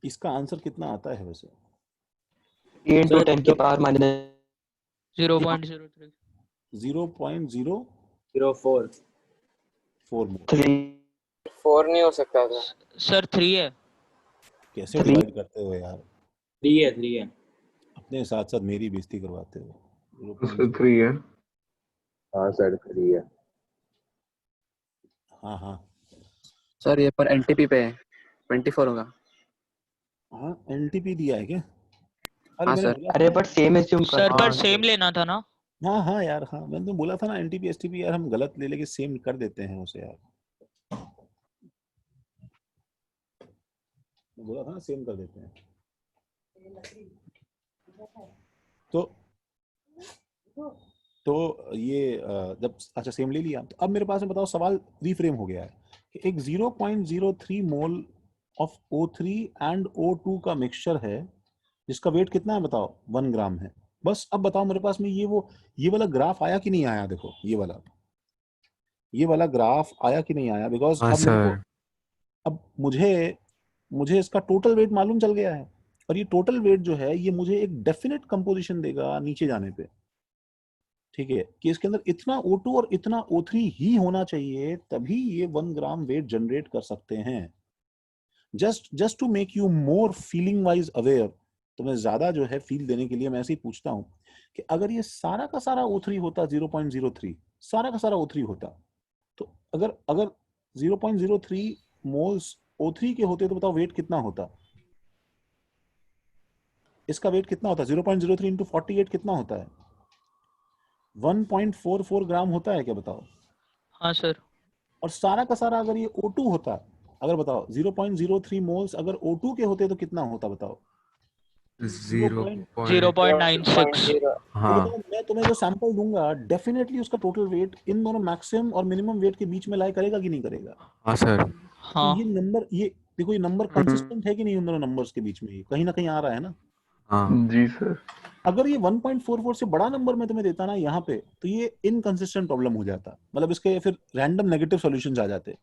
इसका आंसर कितना आता है वैसे? 3 into 10 की पावर माइनस 0.03 0.004 04 मोल। 3 4 नहीं हो सकता था। सर 3 है। कैसे डिवाइड करते हो यार? 3 है अपने साथ साथ मेरी बेइज्जती करवाते हो। उससे 3 है। हाँ सर 3 है। हाँ हाँ सर ये पर एनटीपी पे है 24 होगा। हाँ, एलटीपी दिया है क्या? अरे हाँ मैंने सर। बोला अरे था बट सेम एज्यूम कर सर पर सेम लेना था ना। ना। हाँ हाँ यार, हाँ मैंने तो बोला था ना, एनटीपी एसटीपी यार हम गलत ले लेके सेम कर देते हैं उसे यार, मैं बोला था ना सेम कर देते हैं। तो ये जब अच्छा सेम ले लिया, तो अब मेरे पास में बताओ सवाल रीफ्रेम हो गया है कि एक 0.03 mole of O3 and O2 का मिक्सचर है, जिसका वेट कितना है बताओ? 1 ग्राम है। बस अब बताओ मेरे पास में ये वाला ग्राफ आया कि नहीं आया? देखो ये वाला ग्राफ आया कि नहीं आया? बिकॉज अब मेरे को, अब मुझे इसका टोटल वेट मालूम चल गया है, और ये टोटल वेट जो है ये मुझे एक डेफिनेट कंपोजिशन देगा नीचे जाने पे, ठीक है? कि इसके अंदर इतना O2 और इतना O3 ही होना चाहिए, तभी ये 1 ग्राम वेट जनरेट कर सकते हैं। Just to make you more feeling wise aware, तो मैं ज्यादा जो है फील देने के लिए मैं ऐसे ही पूछता हूं कि अगर ये सारा का सारा O3 होता 0.03, सारा का सारा O3 होता, तो अगर 0.03 मोल्स O3 के होते तो बताओ वेट कितना होता? इसका वेट कितना होता? 0.03 इंटू 48 कितना होता है? 1.44 ग्राम होता है क्या बताओ? हाँ सर। और सारा का सारा अगर ये O2 होता, अगर बताओ 0.03 मोल्स अगर O2 के होते तो कितना होता बताओ? 0.96। तो बताओ, मैं तुम्हें जो सैंपल दूंगा डेफिनेटली उसका टोटल वेट इन दोनों मैक्सिमम और मिनिमम वेट के बीच में लाई करेगा कि नहीं करेगा? हाँ सर। हाँ। तो ये नंबर, ये देखो ये नंबर कंसिस्टेंट है कि नहीं उन दोनों नंबर्स के बीच में? ये कहीं ना कहीं आ रहा है ना। जी सर। अगर ये 1.44 से बड़ा नंबर मैं तुम्हें देता ना यहाँ पे, तो ये इनकंसिस्टेंट प्रॉब्लम हो जाता, मतलब इसके फिर रैंडम नेगेटिव सॉल्यूशंस आ जाते,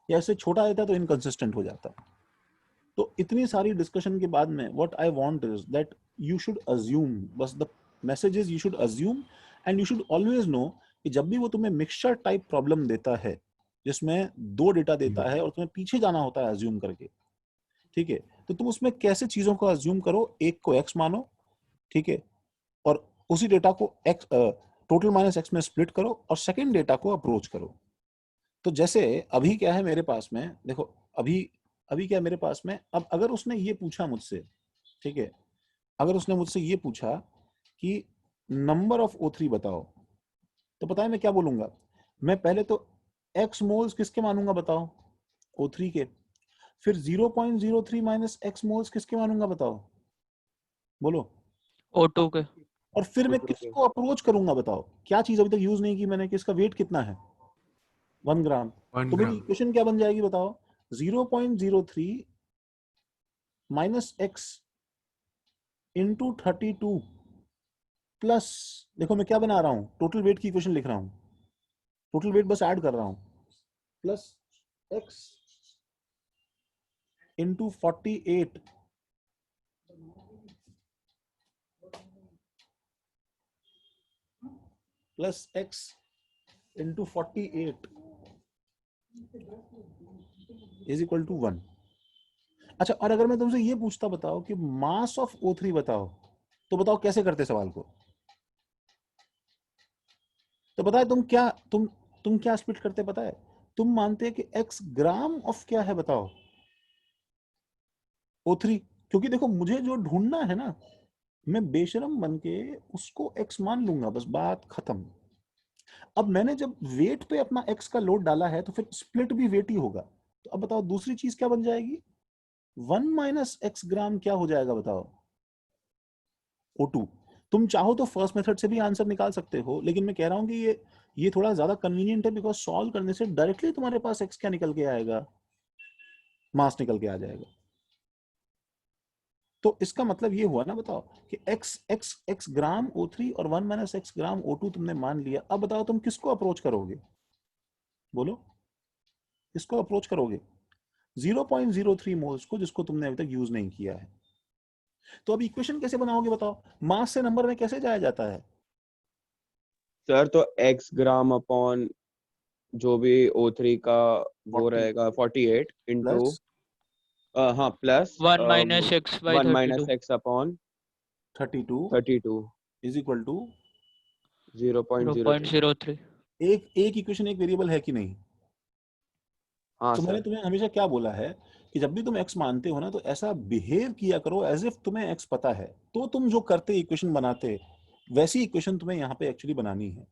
या इससे छोटा देता तो इनकंसिस्टेंट हो जाता। तो इतनी सारी डिस्कशन के बाद में what I want is that you should assume, बस the message is you should assume, and you should always know कि जब भी वो तुम्हें मिक्सचर टाइप प्रॉब्लम देता है जिसमें 2 डेटा देता है और तुम्हें पीछे जाना होता है अज्यूम करके, ठीक है? तो तुम उसमें कैसे चीजों को अज्यूम करो, एक को x मानो, ठीक है, और उसी डेटा को x टोटल माइनस x में स्प्लिट करो और सेकंड डेटा को अप्रोच करो। तो जैसे अभी क्या है मेरे पास में, देखो अभी क्या है मेरे पास में, अब अगर उसने ये पूछा मुझसे, ठीक है, अगर उसने मुझसे ये पूछा कि नंबर ऑफ O3 बताओ, तो पता है मैं क्या बोलूंगा? मैं पहले तो x मोल्स किसके मानूंगा बताओ? O3 के। फिर 0.03 माइनस x मोल्स किसके मानूंगा बताओ? बोलो। O2 के। और फिर मैं किसको अप्रोच करूंगा बताओ? क्या चीज अभी तक यूज नहीं की मैंने कि इसका वेट कितना है? 1 ग्राम। तो मेरी इक्वेशन क्या बन जाएगी बताओ? 0.03 माइनस एक्स इंटू 32 प्लस, देखो मैं क्या बना रहा हूं, टोटल वेट की इक्वेशन लिख रहा हूं, टोटल वेट बस ऐड कर रहा हूं, plus X into 48 plus X into 48 is equal to 1। अच्छा, और अगर मैं तुमसे ये पूछता, बताओ कि मास ऑफ O3 बताओ, तो बताओ कैसे करते सवाल को? तो पता है तुम क्या स्प्लिट करते, पता है? तुम मानते हैं कि x ग्राम ऑफ क्या है बताओ, O3, क्योंकि देखो मुझे जो ढूंढना है ना, मैं बेशरम बन के उसको x मान लूंगा, बस बात खत्म। अब मैंने जब वेट पे अपना x का लोड डाला है तो फिर स्प्लिट भी वेट ही होगा। तो अब बताओ दूसरी चीज क्या बन जाएगी, 1 माइनस एक्स ग्राम क्या हो जाएगा बताओ, O2। तुम चाहो तो फर्स्ट मेथड से भी आंसर निकाल सकते हो, लेकिन मैं कह रहा हूं कि ये थोड़ा ज्यादा कन्वीनियंट है, बिकॉज सॉल्व करने से डायरेक्टली तुम्हारे पास x क्या निकल के आएगा, मास निकल के आ जाएगा। तो इसका मतलब ये हुआ ना, बताओ कि x ग्राम O3 और 1 माइनस एक्स ग्राम O2 तुमने मान लिया। अब बताओ तुम किसको अप्रोच करोगे, बोलो किसको अप्रोच करोगे? 0.03 मोल्स को, जिसको तुमने अभी तक यूज नहीं किया है। तो अब इक्वेशन कैसे बनाओगे बताओ, मास से नंबर में कैसे जाया जाता है? सर तो x ग्राम अपॉन जो भी O3 का वो 40 रहेगा 48 इंटू प्लस हाँ plus 1 minus X by 1 minus 32 X upon 32 32 is equal to 0.03। 0.03। एक इक्वेशन एक वेरिएबल है कि नहीं? हाँ तो मैंने सर। तुम्हें हमेशा क्या बोला है कि जब भी तुम x मानते हो ना, तो ऐसा बिहेव किया करो एज इफ तुम्हें x पता है, तो तुम जो करते इक्वेशन बनाते, वैसी इक्वेशन तुम्हें यहाँ पे एक्चुअली बनानी है,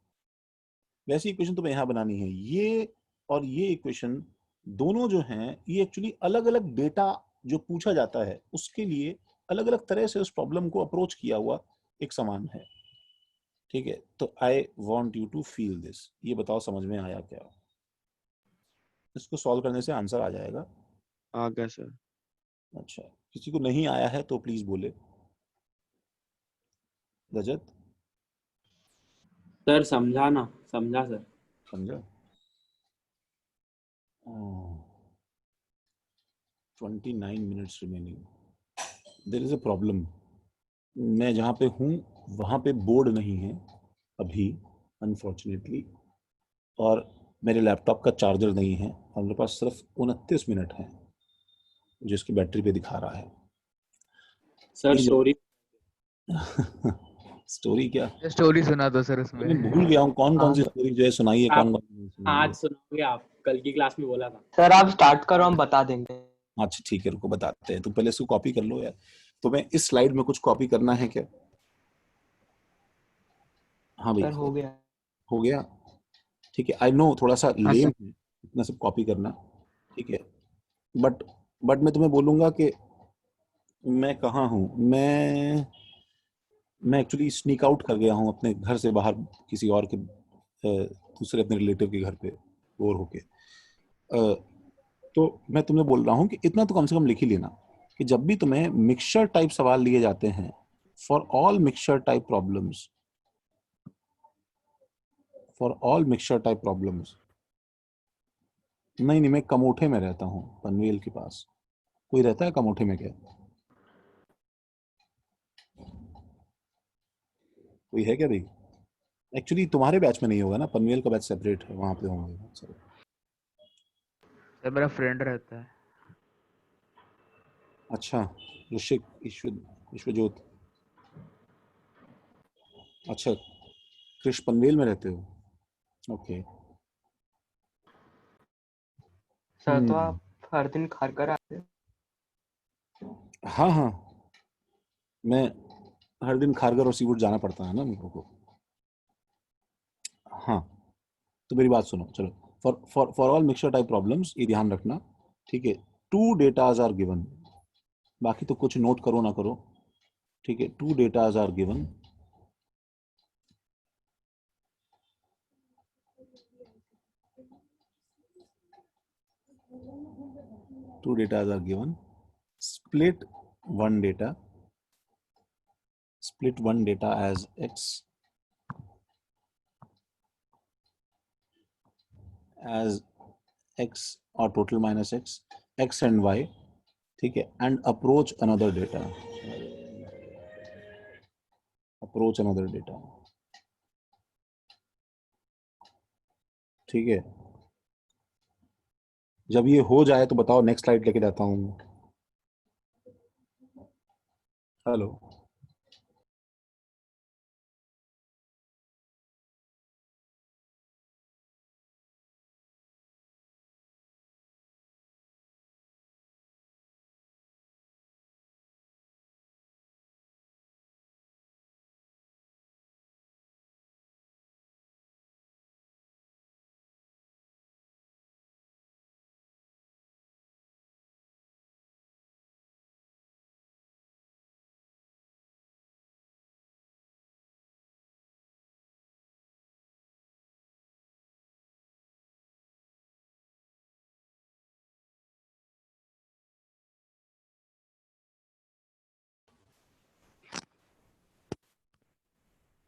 वैसी इक्वेशन तुम्हें यहाँ बनानी है। ये और ये इक्वेशन दोनों जो हैं, ये एक्चुअली अलग अलग डेटा जो पूछा जाता है उसके लिए अलग अलग तरह से उस प्रॉब्लम को अप्रोच किया हुआ एक समान है, ठीक है? तो I want you to feel this. ये बताओ समझ में आया क्या? इसको सॉल्व करने से आंसर आ जाएगा। आ गया सर। अच्छा, किसी को नहीं आया है तो प्लीज बोले। रजत सर समझा ना, समझा सर। समझा? 29 minutes remaining. There is a problem. मैं जहाँ पे हूँ वहाँ पे बोर्ड नहीं है अभी, अनफॉर्चुनेटली, और मेरे लैपटॉप का चार्जर नहीं है, और मेरे पास सिर्फ 29 मिनट है जो इसकी बैटरी पे दिखा रहा है। सर ये स्टोरी स्टोरी क्या? स्टोरी सुना दो सर उसमें। मैं भूल गया हूँ कौन कौन सी हाँ स्टोरी जो है सुनाई है, कौन आप कौन सी नहीं सुनाई आज है। सुनाओगे, आप कल की क्लास में बोला था। सर आप स्टार्ट करो, हम बता देंगे। अच्छा ठीक है, रुको बताते हैं। तुम पहले इसको कॉपी कर लो यार। तुम्हें इस स्लाइड में कुछ कॉपी करना है क्या? हाँ भाई, सर हो गया। हो गया, ठीक है। आई नो थोड़ा सा हाँ लेम सर। है इतना सब कॉपी करना, ठीक है, बट मैं तुम्हें बोलूंगा कि मैं कहाँ हूँ। मैं एक्चुअली स्नीक आउट कर गया हूँ अपने घर से बाहर, किसी और के दूसरे अपने रिलेटिव के घर पे बोर होके। तो मैं तुम्हें बोल रहा हूँ कि इतना तो कम से कम लिख ही लेना कि जब भी तुम्हें मिक्सचर टाइप सवाल लिए जाते हैं, for all mixture type problems, for all mixture type problems. नहीं, मैं कमोठे में रहता हूँ, पनवेल के पास। कोई रहता है कमोठे में क्या? कोई है क्या भाई? एक्चुअली तुम्हारे बैच में नहीं होगा ना, पनवेल का बैच सेपरेट है, वहां पे होंगे सर। सर मेरा फ्रेंड रहता है। अच्छा, ऋषिक विश्वजोत। अच्छा, कृष पनवेल में रहते हो? ओके। सर तो आप हर दिन खाकर आते हैं। हाँ हाँ, मैं हर दिन खारगर और सीवुड जाना पड़ता है ना मेरे को। हाँ, तो मेरी बात सुनो, चलो। For all mixture type problems ये ध्यान रखना, ठीक है? 2 डेटाज आर गिवन, बाकी तो कुछ नोट करो ना करो, ठीक है? 2 datas are given, 2 data are given. Split one data as x or total minus x and y, ठीक है, and approach another data, ठीक है। जब ये हो जाए तो बताओ, नेक्स्ट स्लाइड लेके जाता हूँ। Hello,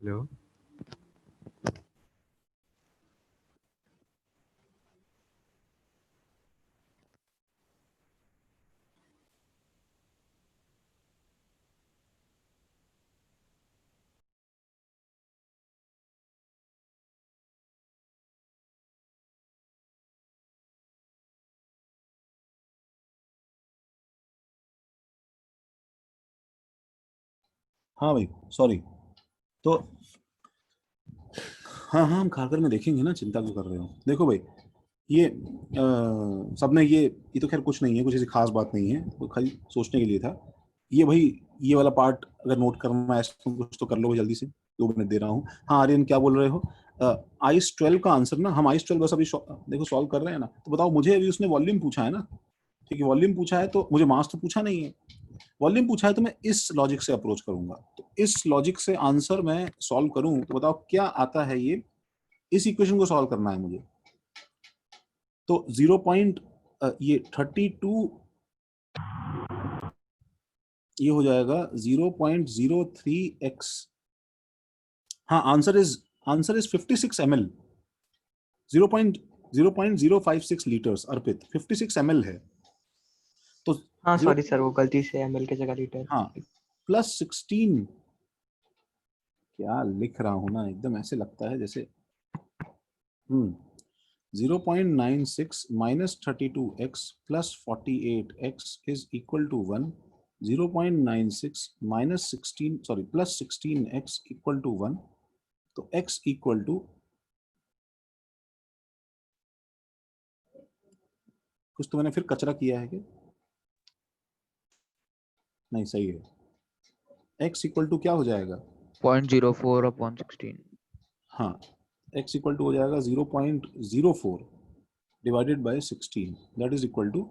hello. हाँ भाई, सॉरी। तो हाँ हम खाकर में देखेंगे ना, चिंता क्यों कर रहे हो। देखो भाई, ये सबने ये तो खैर कुछ नहीं है, कुछ ऐसी खास बात नहीं है, वो खाली सोचने के लिए था। ये भाई, ये वाला पार्ट अगर नोट करना है इसमें कुछ तो कर लो जल्दी से, 2 मिनट दे रहा हूँ। हाँ आर्यन, क्या बोल रहे हो? आइस 12 का आंसर ना, हम आइस 12 बस अभी देखो सॉल्व कर रहे हैं ना। तो बताओ मुझे, अभी उसने वॉल्यूम पूछा है ना, ठीक है, वॉल्यूम पूछा है तो मुझे मास तो पूछा नहीं है। वॉल्यूम पूछा है तो मैं इस लॉजिक से अप्रोच करूंगा। तो इस लॉजिक से आंसर मैं सॉल्व करूं तो बताओ क्या आता है। ये इस इक्वेशन को सॉल्व करना है मुझे। तो 32 ये हो जाएगा 0.03x। हाँ, answer is 56 ml, 0.056 litres. Arpit, 56 ml है। तो हाँ सॉरी सर, वो गलती से ml के जगह लीटर। हाँ, प्लस 16, क्या लिख रहा हूं ना, एकदम ऐसे लगता है जैसे 0.96 minus 32x plus 48x is equal to 1. 0.96 minus 16, sorry, plus 16x equal to 1. तो x equal to, कुछ तो मैंने फिर कचरा किया है क्या? नहीं, सही है। x equal to क्या हो जाएगा? 0.04/16। हाँ, x equal to हो जाएगा 0.04 divided by 16, that is equal to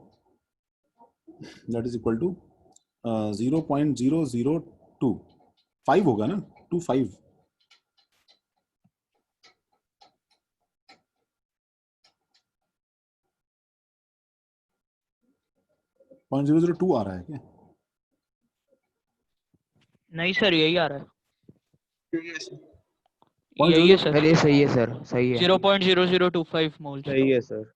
0.002, 5 होगा ना, 25। पॉइंट 002 आ रहा है क्या? नहीं सर, यही आ रहा है। Point यही है सर, चलिए सही है सर, सही है। 0.0025 मोल्स। सही है सर।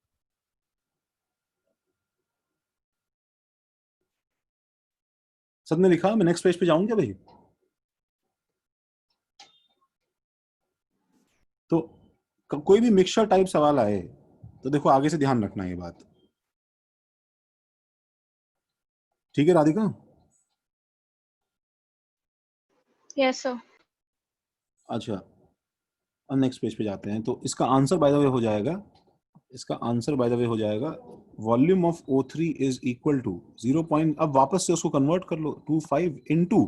सबने लिखा? मैं नेक्स्ट पेज पे जाऊं क्या भाई? तो कोई भी मिक्सचर टाइप सवाल आए तो देखो आगे से ध्यान रखना ये बात, ठीक है राधिका? Yes sir. अच्छा, अब नेक्स्ट पेज पे जाते हैं। तो इसका आंसर बाय द वे हो जाएगा, volume of O3 is equal to 0. अब वापस से उसको कन्वर्ट कर लो, 25 इंटू,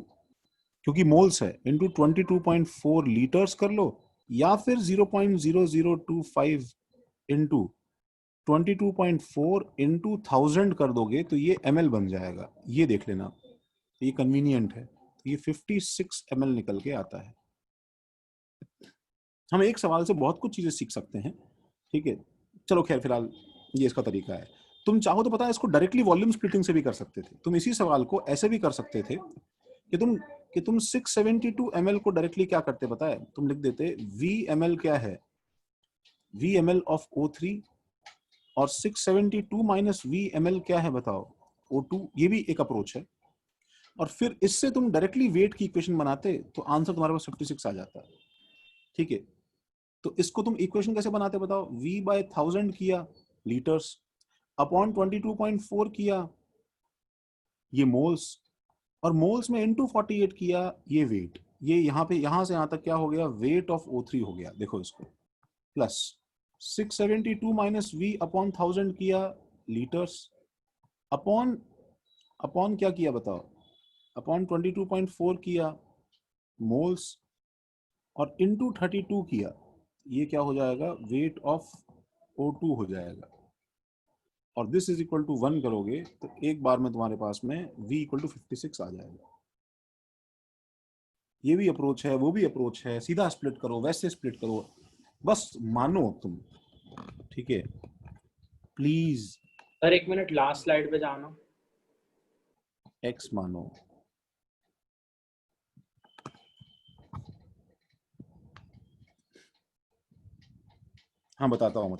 क्योंकि मोल्स है, इंटू 22.4 लीटर्स कर लो, या फिर 0.0025 इंटू 22.4 इंटू 1000 कर दोगे तो ये ml बन जाएगा। ये देख लेना, ये कन्वीनियंट है। ये 56 ml निकल के आता है। हम एक सवाल से बहुत कुछ चीजें सीख सकते हैं, ठीक है। चलो खैर, फिलहाल ये इसका तरीका है। तुम चाहो तो पता है इसको डायरेक्टली वॉल्यूम स्प्लिटिंग से भी कर सकते थे। तुम इसी सवाल को ऐसे भी कर सकते थे कि तुम 672 ml को डायरेक्टली क्या करते पता है, तुम लिख देते VML क्या है, VML ऑफ O3 और 672 माइनस VML क्या है बताओ, O2। ये भी एक अप्रोच है। और फिर इससे तुम डायरेक्टली वेट की इक्वेशन बनाते तो आंसर तुम्हारे पास 56 आ जाता है। ठीक है, तो इसको तुम इक्वेशन कैसे बनाते बताओ, V/1000 किया लीटर्स अपॉन 22.4 किया ये मोल्स, और मोल्स में इनटू 48 किया ये वेट। ये यहाँ पे यहाँ से यहाँ तक क्या हो गया, वेट ऑफ O3 हो गया। देखो इसको, प्लस 672 माइनस V अपॉन 1000 किया लीटर्स अपॉन क्या किया बताओ, अपॉन 22.4 किया मोल्स और इनटू 32 किया, ये क्या हो जाएगा, वेट ऑफ O2 हो जाएगा। और दिस इज इक्वल टू 1 करोगे तो एक बार में तुम्हारे पास में V इक्वल टू 56 आ जाएगा। ये भी अप्रोच है, वो भी अप्रोच है, सीधा स्प्लिट करो, वैसे स्प्लिट करो, बस मानो तुम। ठीक है, please sir 1 minute, last slide पे जाओ ना। X मानो, हाँ बताता हूँ।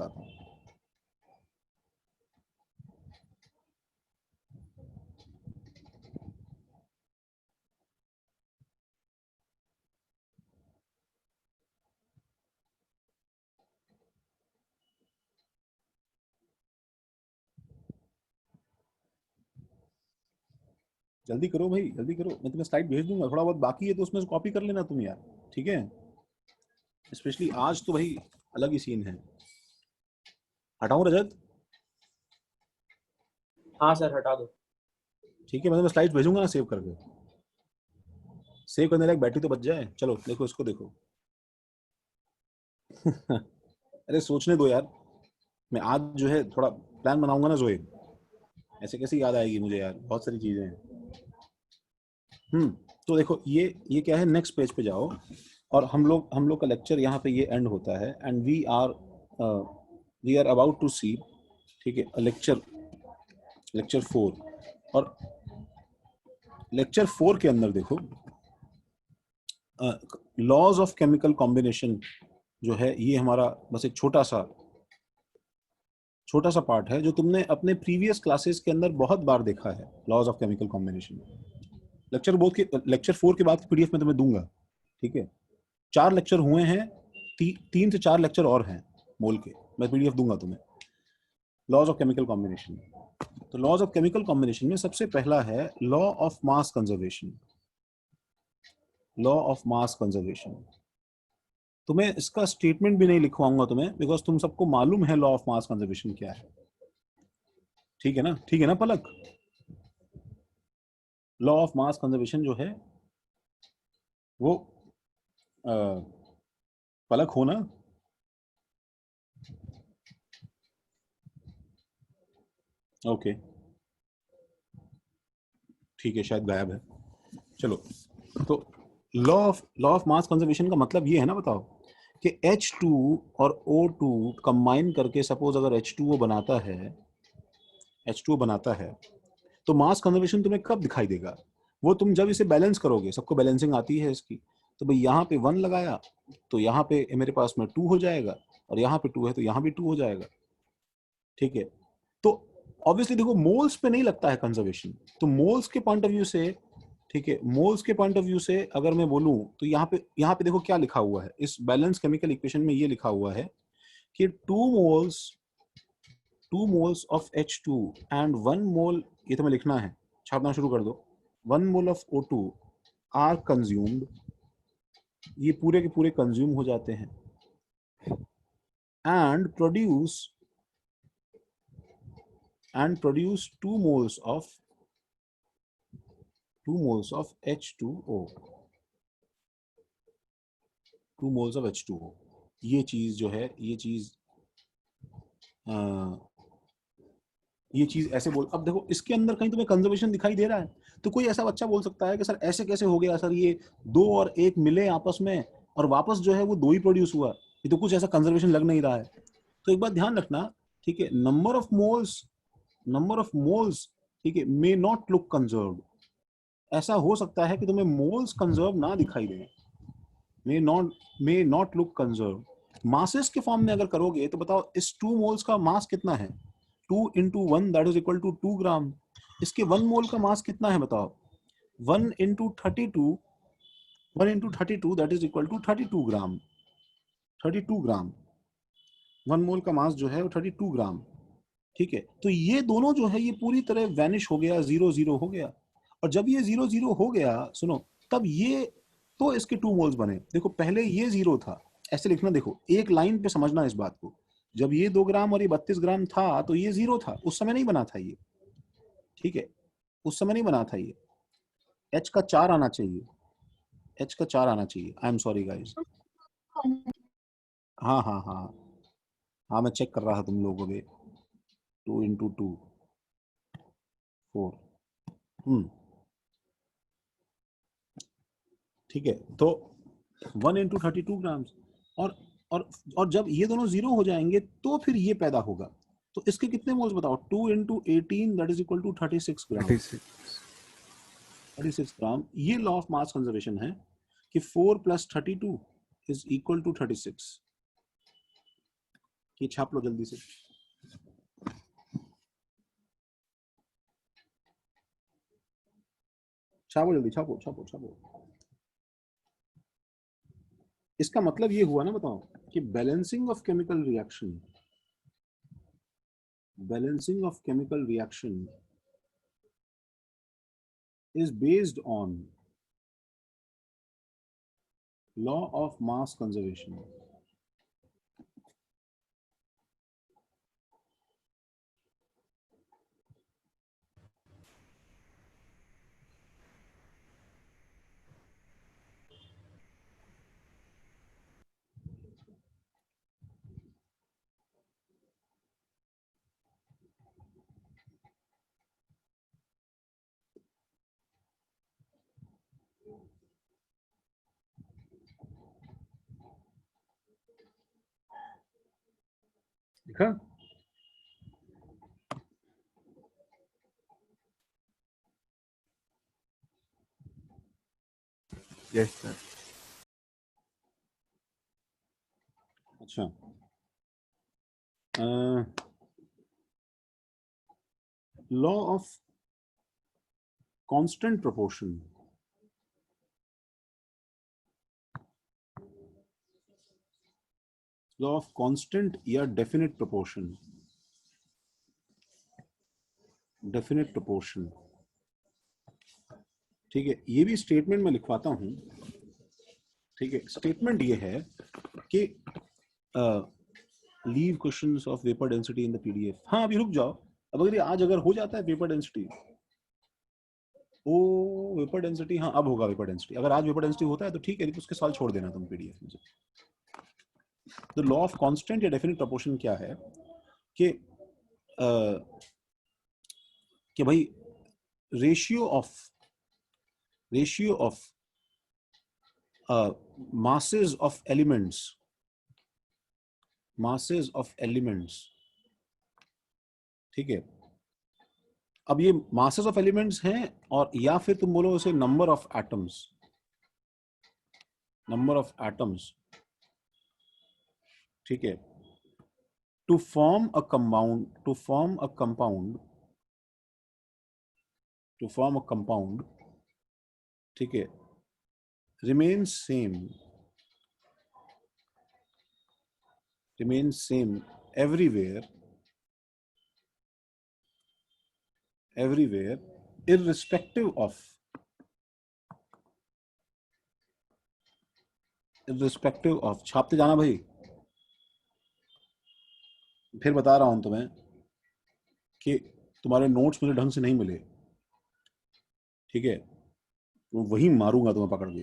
जल्दी करो भाई, जल्दी करो, मैं तुम्हें स्लाइड भेज दूंगा, थोड़ा बहुत बाकी है तो उसमें से कॉपी कर लेना तुम यार। ठीक है, स्पेशली आज तो भाई अलग ही सीन है। हटाऊं रजत? हाँ सर हटा दो। ठीक है, मैं तुम्हें स्लाइड भेजूंगा ना सेव करके, सेव करने लायक बैटरी तो बच जाए। चलो देखो इसको, देखो अरे सोचने दो यार, मैं आज जो है थोड़ा प्लान बनाऊंगा ना जोए, ऐसे कैसे याद आएगी मुझे यार, बहुत सारी चीजें हैं। तो देखो ये क्या है, नेक्स्ट पेज पे जाओ और हम लोग का लेक्चर यहाँ पे ये एंड होता है and we are about to see, ठीक है, लेक्चर 4। और लेक्चर 4 के अंदर देखो लॉज ऑफ केमिकल कॉम्बिनेशन जो है, ये हमारा बस एक छोटा सा पार्ट है जो तुमने अपने प्रीवियस क्लासेस के अंदर बहुत बार देखा है, laws of chemical combination. Lecture 4 के बाद की पीडीएफ में तुम्हें दूंगा। ठीक है, 4 लेक्चर हुए हैं, 3 से 4 लेक्चर और हैं मोल के, मैं पीडीएफ दूंगा तुम्हें। लॉज ऑफ केमिकल कॉम्बिनेशन, तो लॉज ऑफ केमिकल कॉम्बिनेशन में सबसे पहला है law of mass conservation. Law of mass conservation, तुम्हें इसका स्टेटमेंट भी नहीं लिखवाऊंगा तुम्हें, बिकॉज तुम सबको मालूम है लॉ ऑफ मास कंजर्वेशन क्या है। ठीक है ना, ठीक है ना पलक? लॉ ऑफ मास कंजर्वेशन जो है वो पलक हो ना? ओके ठीक है, शायद गायब है। चलो, तो लॉ ऑफ मास कंजर्वेशन का मतलब ये है ना, बताओ कि H2 और O2 कंबाइन करके सपोज अगर H2O बनाता है तो मास कंजर्वेशन तुम्हें कब दिखाई देगा? वो तुम जब इसे बैलेंस करोगे, सबको बैलेंसिंग आती है इसकी, तो भाई यहाँ पे 1 लगाया तो यहाँ पे मेरे पास में 2 हो जाएगा, और यहाँ पे 2 है तो यहाँ भी 2 हो जाएगा। ठीक है, तो ऑब्वियसली देखो मोल्स पे नहीं लगता है कंजर्वेशन, तो मोल्स के पॉइंट ऑफ व्यू से, ठीक है, मोल्स के पॉइंट ऑफ व्यू से अगर मैं बोलूं तो यहाँ पे देखो क्या लिखा हुआ है इस बैलेंस केमिकल इक्वेशन में, ये लिखा हुआ है कि 2 moles of H2 and 1 mole, ये तुम्हें लिखना है, छापना शुरू कर दो, 1 mole of O2 are consumed, ये पूरे के पूरे कंज्यूम हो जाते हैं, and produce 2 moles of H2O, 2 moles of H2O। ये चीज जो है, ये चीज ऐसे बोल, अब देखो इसके अंदर कहीं तुम्हें कंजर्वेशन दिखाई दे रहा है, तो कोई ऐसा बच्चा बोल सकता है कि सर ऐसे कैसे हो गया सर, ये 2 और 1 मिले आपस में और वापस जो है वो 2 ही प्रोड्यूस हुआ, ये तो कुछ ऐसा कंजर्वेशन लग नहीं रहा है। तो एक बात ध्यान रखना, ठीक है, number of moles number of moles, ठीक है, मे नॉट लुक कंजर्व्ड। ऐसा हो सकता है कि तुम्हें मोल्स कंजर्व ना दिखाई दें, may not look conserve. Masses के फॉर्म में अगर करोगे तो बताओ इस 2 मोल्स का मास कितना है? 2 into 1 that is equal to 2 gram. इसके 1 मोल का मास कितना है बताओ? 1 into 32 that is equal to 32 gram. 32 gram 1 mole का मास जो है वो 32 ग्राम। ठीक है, तो ये दोनों जो है ये पूरी तरह वैनिश हो गया, 0 हो गया। और जब ये 0 हो गया, सुनो, तब ये तो इसके 2 मोल्स बने। देखो पहले ये 0 था, ऐसे लिखना, देखो एक लाइन पे समझना इस बात को। जब ये 2 ग्राम और ये 32 ग्राम था तो ये 0 था, उस समय नहीं बना था ये। ठीक है, उस समय नहीं बना था ये। H का 4 आना चाहिए, H का 4 आना चाहिए। I am sorry guys. हाँ हाँ हाँ हाँ, मैं चेक कर रहा था तुम लोगों को। 2 into 2 4। ठीक है, तो 1 into 32 ग्राम्स। और जब ये दोनों 0 हो जाएंगे तो फिर ये पैदा होगा। तो इसके कितने मोल्स बताओ? 2 into 18 that is equal to 36 gram. 36 gram. ये लॉ ऑफ मास कंजर्वेशन है कि 4 + 32 इज इक्वल टू 36। ये छाप लो जल्दी से। छापो जल्दी, छापो छापो छापो। इसका मतलब ये हुआ ना, बताओ, कि balancing of chemical reaction is based on law of mass conservation. देखा? Yes sir. अच्छा, law of constant proportion. Law of constant या डेफिनेट प्रोपोर्शन। डेफिनेट प्रोपोर्शन, ठीक है, ये भी स्टेटमेंट में लिखवाता हूं। ठीक है, स्टेटमेंट ये है कि leave questions of vapour density in the PDF. हाँ अभी रुक जाओ, अब अगर आज अगर हो जाता है वेपर डेंसिटी, ओ वेपर डेंसिटी, हाँ अब होगा वेपर डेंसिटी। अगर आज वेपर डेंसिटी होता है तो ठीक है, तो उसके सवाल छोड़ देना तुम पीडीएफ में से। तो लॉ ऑफ कांस्टेंट या डेफिनेट प्रोपोर्शन क्या है कि भाई ratio of masses of elements, ठीक है। अब ये masses of elements हैं, और या फिर तुम बोलो उसे number of atoms, ठीक है। to form a compound, ठीक है, remains same everywhere irrespective of छापते जाना भाई। फिर बता रहा हूं तुम्हें कि तुम्हारे नोट्स मुझे ढंग से नहीं मिले, ठीक है, तो वही मारूंगा तुम्हें पकड़ के।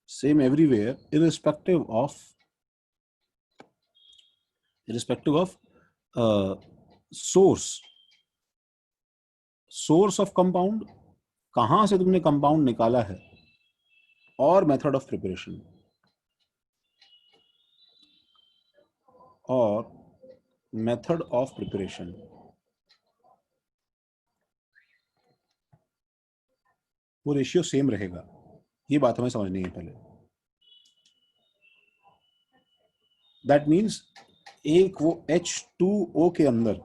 Same everywhere irrespective of source of compound, कहां से तुमने कंपाउंड निकाला है, और मेथड ऑफ प्रिपरेशन, वो रेशियो सेम रहेगा। ये बात हमें समझनी है पहले। दैट मीन्स एक वो H2O के अंदर,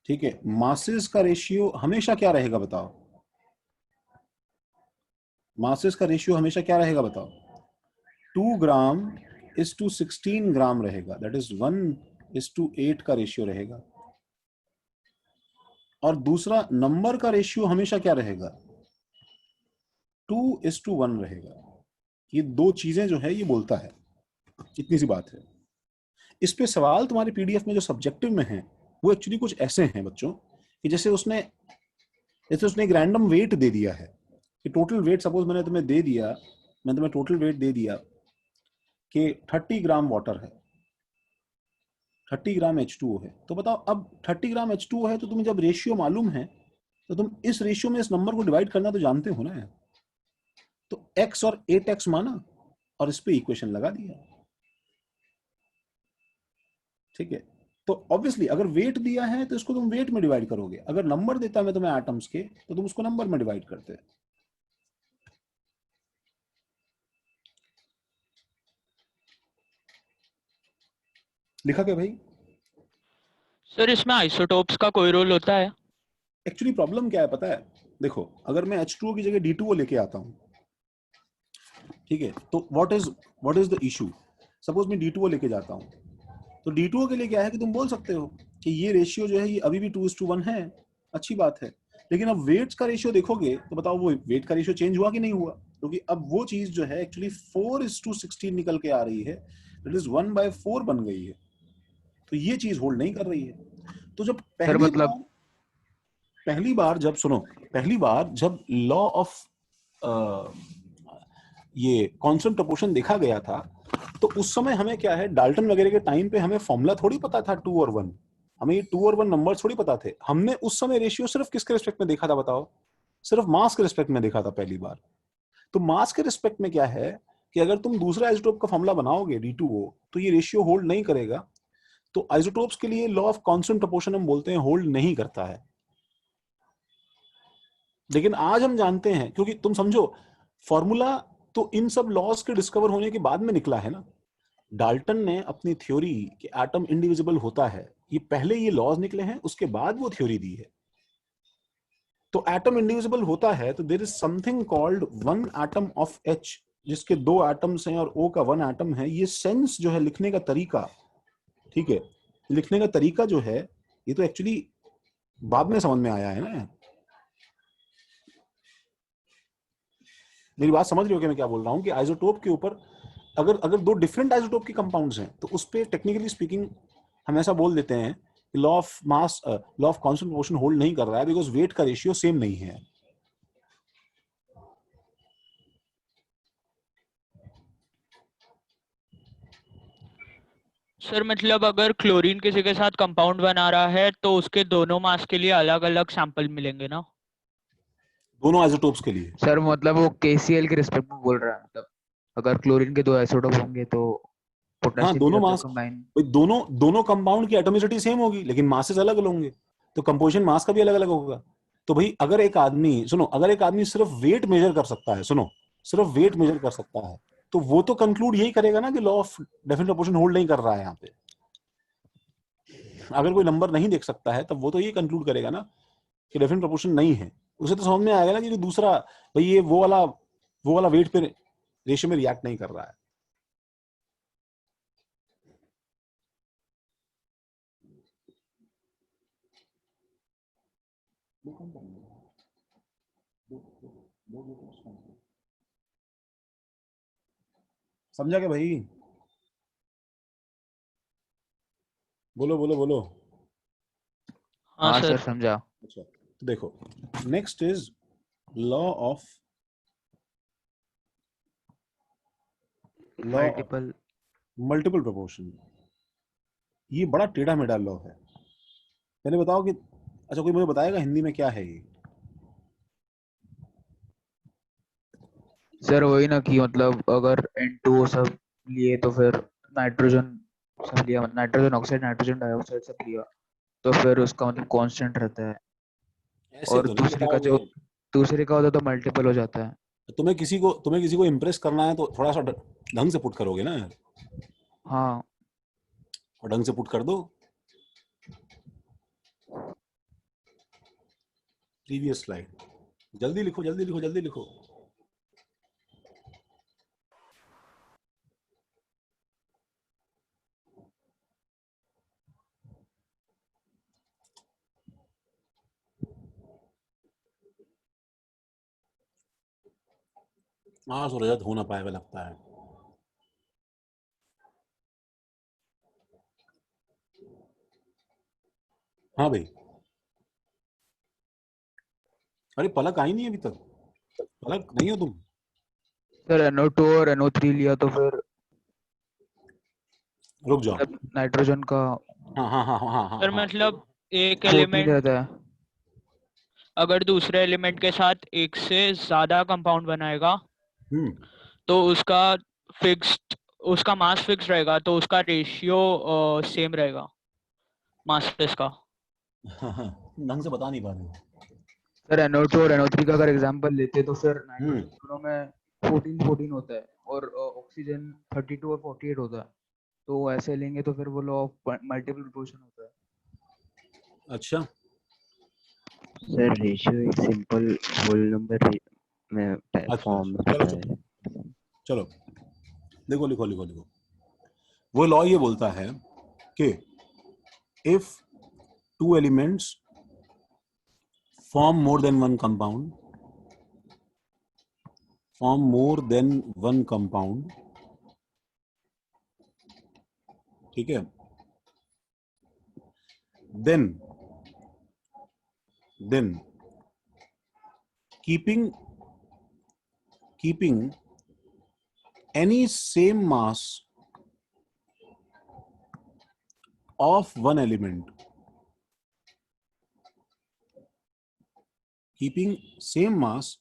ठीक है, मासेस का रेशियो हमेशा क्या रहेगा बताओ? मासेस का रेशियो हमेशा क्या रहेगा बताओ? 2 ग्राम इज टू 16 ग्राम रहेगा। दैट इज 1:8 का रेशियो रहेगा। और दूसरा नंबर का रेशियो हमेशा क्या रहेगा? 2:1 रहेगा। ये दो चीजें जो है ये बोलता है, इतनी सी बात है। इस पे सवाल तुम्हारे पीडीएफ में जो सब्जेक्टिव में है वो एक्चुअली कुछ ऐसे हैं बच्चों कि जैसे उसने एक रैंडम वेट दे दिया है कि टोटल वेट, सपोज मैंने तुम्हें टोटल वेट दे दिया कि 30 ग्राम वाटर है, 30 ग्राम H2O है। तो बताओ अब 30 ग्राम H2O है तो तुम्हें जब रेशियो मालूम है तो तुम इस रेशियो में इस नंबर को डिवाइड करना तो जानते हो ना। तो x और 8x माना और इस पे इक्वेशन लगा दिया, ठीक है। तो ऑब्वियसली अगर वेट दिया है तो इसको तुम वेट में डिवाइड करोगे, अगर नंबर देता मैं तुम्हें एटम्स के तो तुम उसको नंबर में डिवाइड करते। लिखा क्या भाई? सर इसमें आइसोटोप्स का कोई रोल होता है? एक्चुअली प्रॉब्लम क्या है पता है? देखो, अगर मैं H2O की जगह D2O लेके आता हूं, ठीक है, तो what is the issue? Suppose मैं D2O लेके जाता हूं, तो D2O के लिए क्या है कि तुम बोल सकते हो कि ये रेशियो जो है ये अभी भी 2:1 है, अच्छी बात है। लेकिन अब वेट्स का रेशियो देखोगे तो बताओ वो वेट का रेशियो चेंज हुआ कि नहीं हुआ? क्योंकि अब वो चीज जो है एक्चुअली 4:16 निकल के आ रही है, दैट इज 1/4 बन गई है। तो ये चीज होल्ड नहीं कर रही है। तो जब पहली बार जब लॉ ऑफ ये कांस्टेंट प्रोपोर्शन देखा गया था तो उस समय हमें क्या है, डाल्टन वगैरह के टाइम पे हमें फॉर्मूला थोड़ी पता था 2 और 1, हमें ये 2 और 1 नंबर थोड़ी पता थे। हमने उस समय रेशियो सिर्फ किसके रिस्पेक्ट में देखा था बताओ? सिर्फ मास के रिस्पेक्ट में देखा था पहली बार। तो मास के रिस्पेक्ट में क्या है कि अगर तुम दूसरा आइसोटोप का फॉर्मूला बनाओगे D2O तो ये रेशियो होल्ड नहीं करेगा। तो आइसोटोप्स के लिए लॉ ऑफ कांस्टेंट प्रोपोर्शन हम बोलते हैं होल्ड नहीं करता है। लेकिन आज हम जानते हैं, क्योंकि तुम समझो फॉर्मूला तो इन सब लॉज के डिस्कवर होने के बाद में निकला है ना। डाल्टन ने अपनी थ्योरी कि एटम इंडिविजिबल होता है, ये पहले ये लॉज निकले हैं, उसके बाद वो थ्योरी दी है। तो एटम इंडिविजिबल होता है तो there is something called 1 atom of H, जिसके 2 एटम्स हैं और O का 1 एटम है। ये सेंस जो है लिखने का तरीका, ठीक है, लिखने का तरीका जो है ये तो एक्चुअली बाद में समझ में आया है ना। मेरी बात समझ रहे हो कि मैं क्या बोल रहा हूं? कि आइसोटोप के ऊपर अगर दो डिफरेंट आइसोटोप के कंपाउंड्स हैं तो उस पे टेक्निकली स्पीकिंग हम ऐसा बोल देते हैं कि law of constant proportion hold नहीं कर रहा है, बिकॉज वेट का रेशियो सेम नहीं है। सर मतलब अगर क्लोरीन किसी के साथ कंपाउंड बना रहा है तो उसके दोनों मास के लिए अलग अलग सैंपल मिलेंगे ना? दोनों आइसोटोप्स के लिए सर मतलब वो KCl के रिस्पेक्ट में बोल रहा है, मतलब अगर क्लोरीन के 2 आइसोटोप होंगे तो हाँ, पोटेशियम दोनों के मास, कंबाइन। दोनों कंपाउंड की एटॉमिसिटी सेम होगी लेकिन मासेस अलग अलग होंगे, तो कंपोजिशन मास का भी अलग अलग होगा। तो भाई अगर एक आदमी सिर्फ वेट मेजर कर सकता है, सिर्फ वेट मेजर कर सकता है, तो वो तो कंक्लूड यही करेगा ना कि law of definite proportion hold नहीं कर रहा है यहाँ पे। अगर कोई नंबर नहीं देख सकता है तब वो तो ये कंक्लूड करेगा ना कि डेफिनेट प्रोपोर्शन नहीं है। उसे तो समझ में आएगा ना कि दूसरा भाई ये वो वाला वेट पे रेशियो में रिएक्ट नहीं कर रहा है। समझा क्या भाई? बोलो बोलो बोलो। हाँ सर सर समझा। अच्छा तो देखो, next is law of multiple proportion. ये बड़ा टेढ़ा मेढ़ा लॉ है। पहले बताओ कि अच्छा कोई मुझे बताएगा हिंदी में क्या है ये? सर वही ना कि मतलब अगर N2O सब लिए तो फिर नाइट्रोजन सब लिया, नाइट्रोजन ऑक्साइड, नाइट्रोजन डाइऑक्साइड सब लिया तो फिर उसका मतलब कांस्टेंट रहता है। ऐसे और तो नहीं दूसरे का जो बताओगे, दूसरे का होता तो मल्टीपल हो जाता है। तुम्हें किसी को इम्प्रेस करना है तो थोड़ा सा ढंग से पुट करोगे ना यार, हाँ और ढंग से पुट कर दो। प्रीवियस स्लाइड, जल्दी लिखो जल्दी लिखो जल्दी लिखो। हाँ सूरज हो ना पाएगा लगता है। हाँ भाई, अरे पलक आई नहीं अभी तक, पलक नहीं हो तुम? सर NO2 और NO3 लिया तो फिर रुक जाओ। नाइट्रोजन का हाँ हाँ हाँ हाँ हाँ सर हाँ। मतलब एक 14 एलिमेंट रहता है। अगर दूसरे एलिमेंट के साथ एक से ज्यादा कंपाउंड बनाएगा हम्म, तो उसका मास फिक्स रहेगा, तो उसका रेशियो सेम रहेगा मासेस का। ढंग से बता नहीं पा रहे हो। सर NO2 और NO3 का अगर एग्जांपल लेते तो फिर हम्म, नाइट्रोजन दोनों में 14 होता है और ऑक्सीजन 32 और 48 होता है, तो ऐसे लेंगे तो फिर वो लॉ ऑफ मल्टीपल प्रोपोर्शन होता है। अच्छा सर रेशियो एक सिंपल होल नंबर में अच्छा फॉर्म में चलो पता चलो है। चलो देखो लिखो लिखो लिखो। वो लॉ ये बोलता है कि if two elements form more than one compound, ठीक है, then keeping any same mass of one element, keeping same mass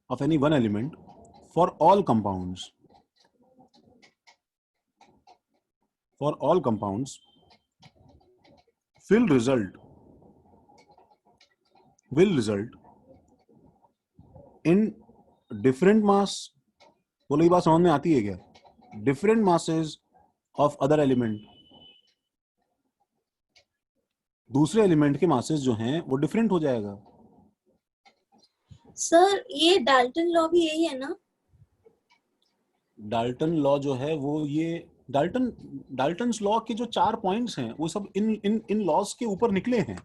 of any one element for all compounds, will result in different mass। बोलो ये बात समझ में आती है क्या? different masses of other element, दूसरे एलिमेंट के मासेस जो हैं वो डिफरेंट हो जाएगा। सर ये डाल्टन लॉ भी यही है ना? डाल्टन लॉ जो है वो ये डाल्टन्स लॉ के जो 4 पॉइंट्स हैं वो सब इन लॉज के ऊपर निकले हैं।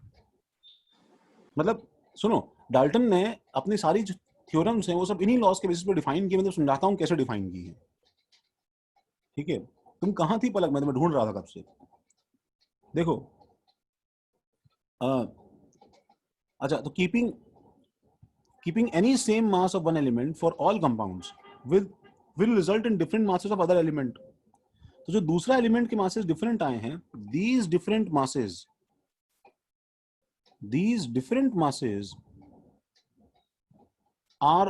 मतलब सुनो, डाल्टन ने अपनी सारी जो थ्योरम्स हैं वो सब इन्हीं लॉज के बेसिस पे डिफाइन किए। मतलब समझाता हूँ कैसे डिफाइन की है, ठीक है। तुम कहाँ थी पलक? मैं तुम्हें ढूंढ रहा था कब से। देखो अच्छा, तो keeping any same mass of one element for all compounds will result in different masses of other element। तो जो दूसरा एलिमेंट के मासेस डिफरेंट आए हैं, these different masses are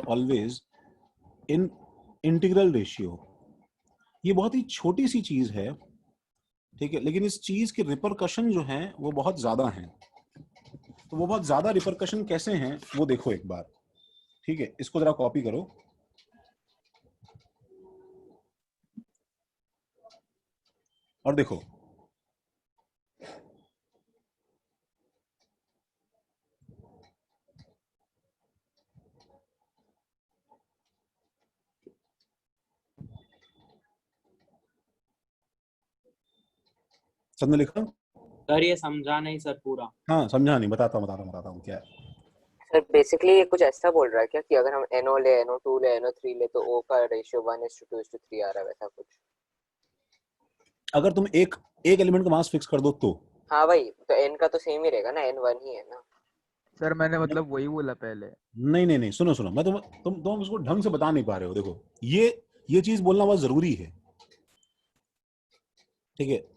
always in integral ratio. ये बहुत ही छोटी सी चीज है, ठीक है, लेकिन इस चीज के रिपरकशन जो हैं वो बहुत ज्यादा हैं। तो वो बहुत ज्यादा रिपरकशन कैसे हैं वो देखो एक बार, ठीक है। इसको जरा कॉपी करो और देखो। सबने लिखा? सर ये समझा नहीं सर पूरा। हाँ समझा नहीं, बताता हूँ क्या है। सर बेसिकली ये कुछ ऐसा बोल रहा है क्या कि अगर हम NO ले, NO2 ले, NO3 ले तो O का रेशियो 1:2:3 आ रहा है, वैसा कुछ? अगर तुम एक एलिमेंट का मास फिक्स कर दो तो हाँ भाई, तो N का तो सेम ही रहेगा ना, N1 ही है ना। सर मैंने मतलब वही बोला पहले। नहीं, सुनो, मैं तुम इसको ढंग से बता नहीं पा रहे हो। देखो ये चीज बोलना बहुत जरूरी है, ठीक है।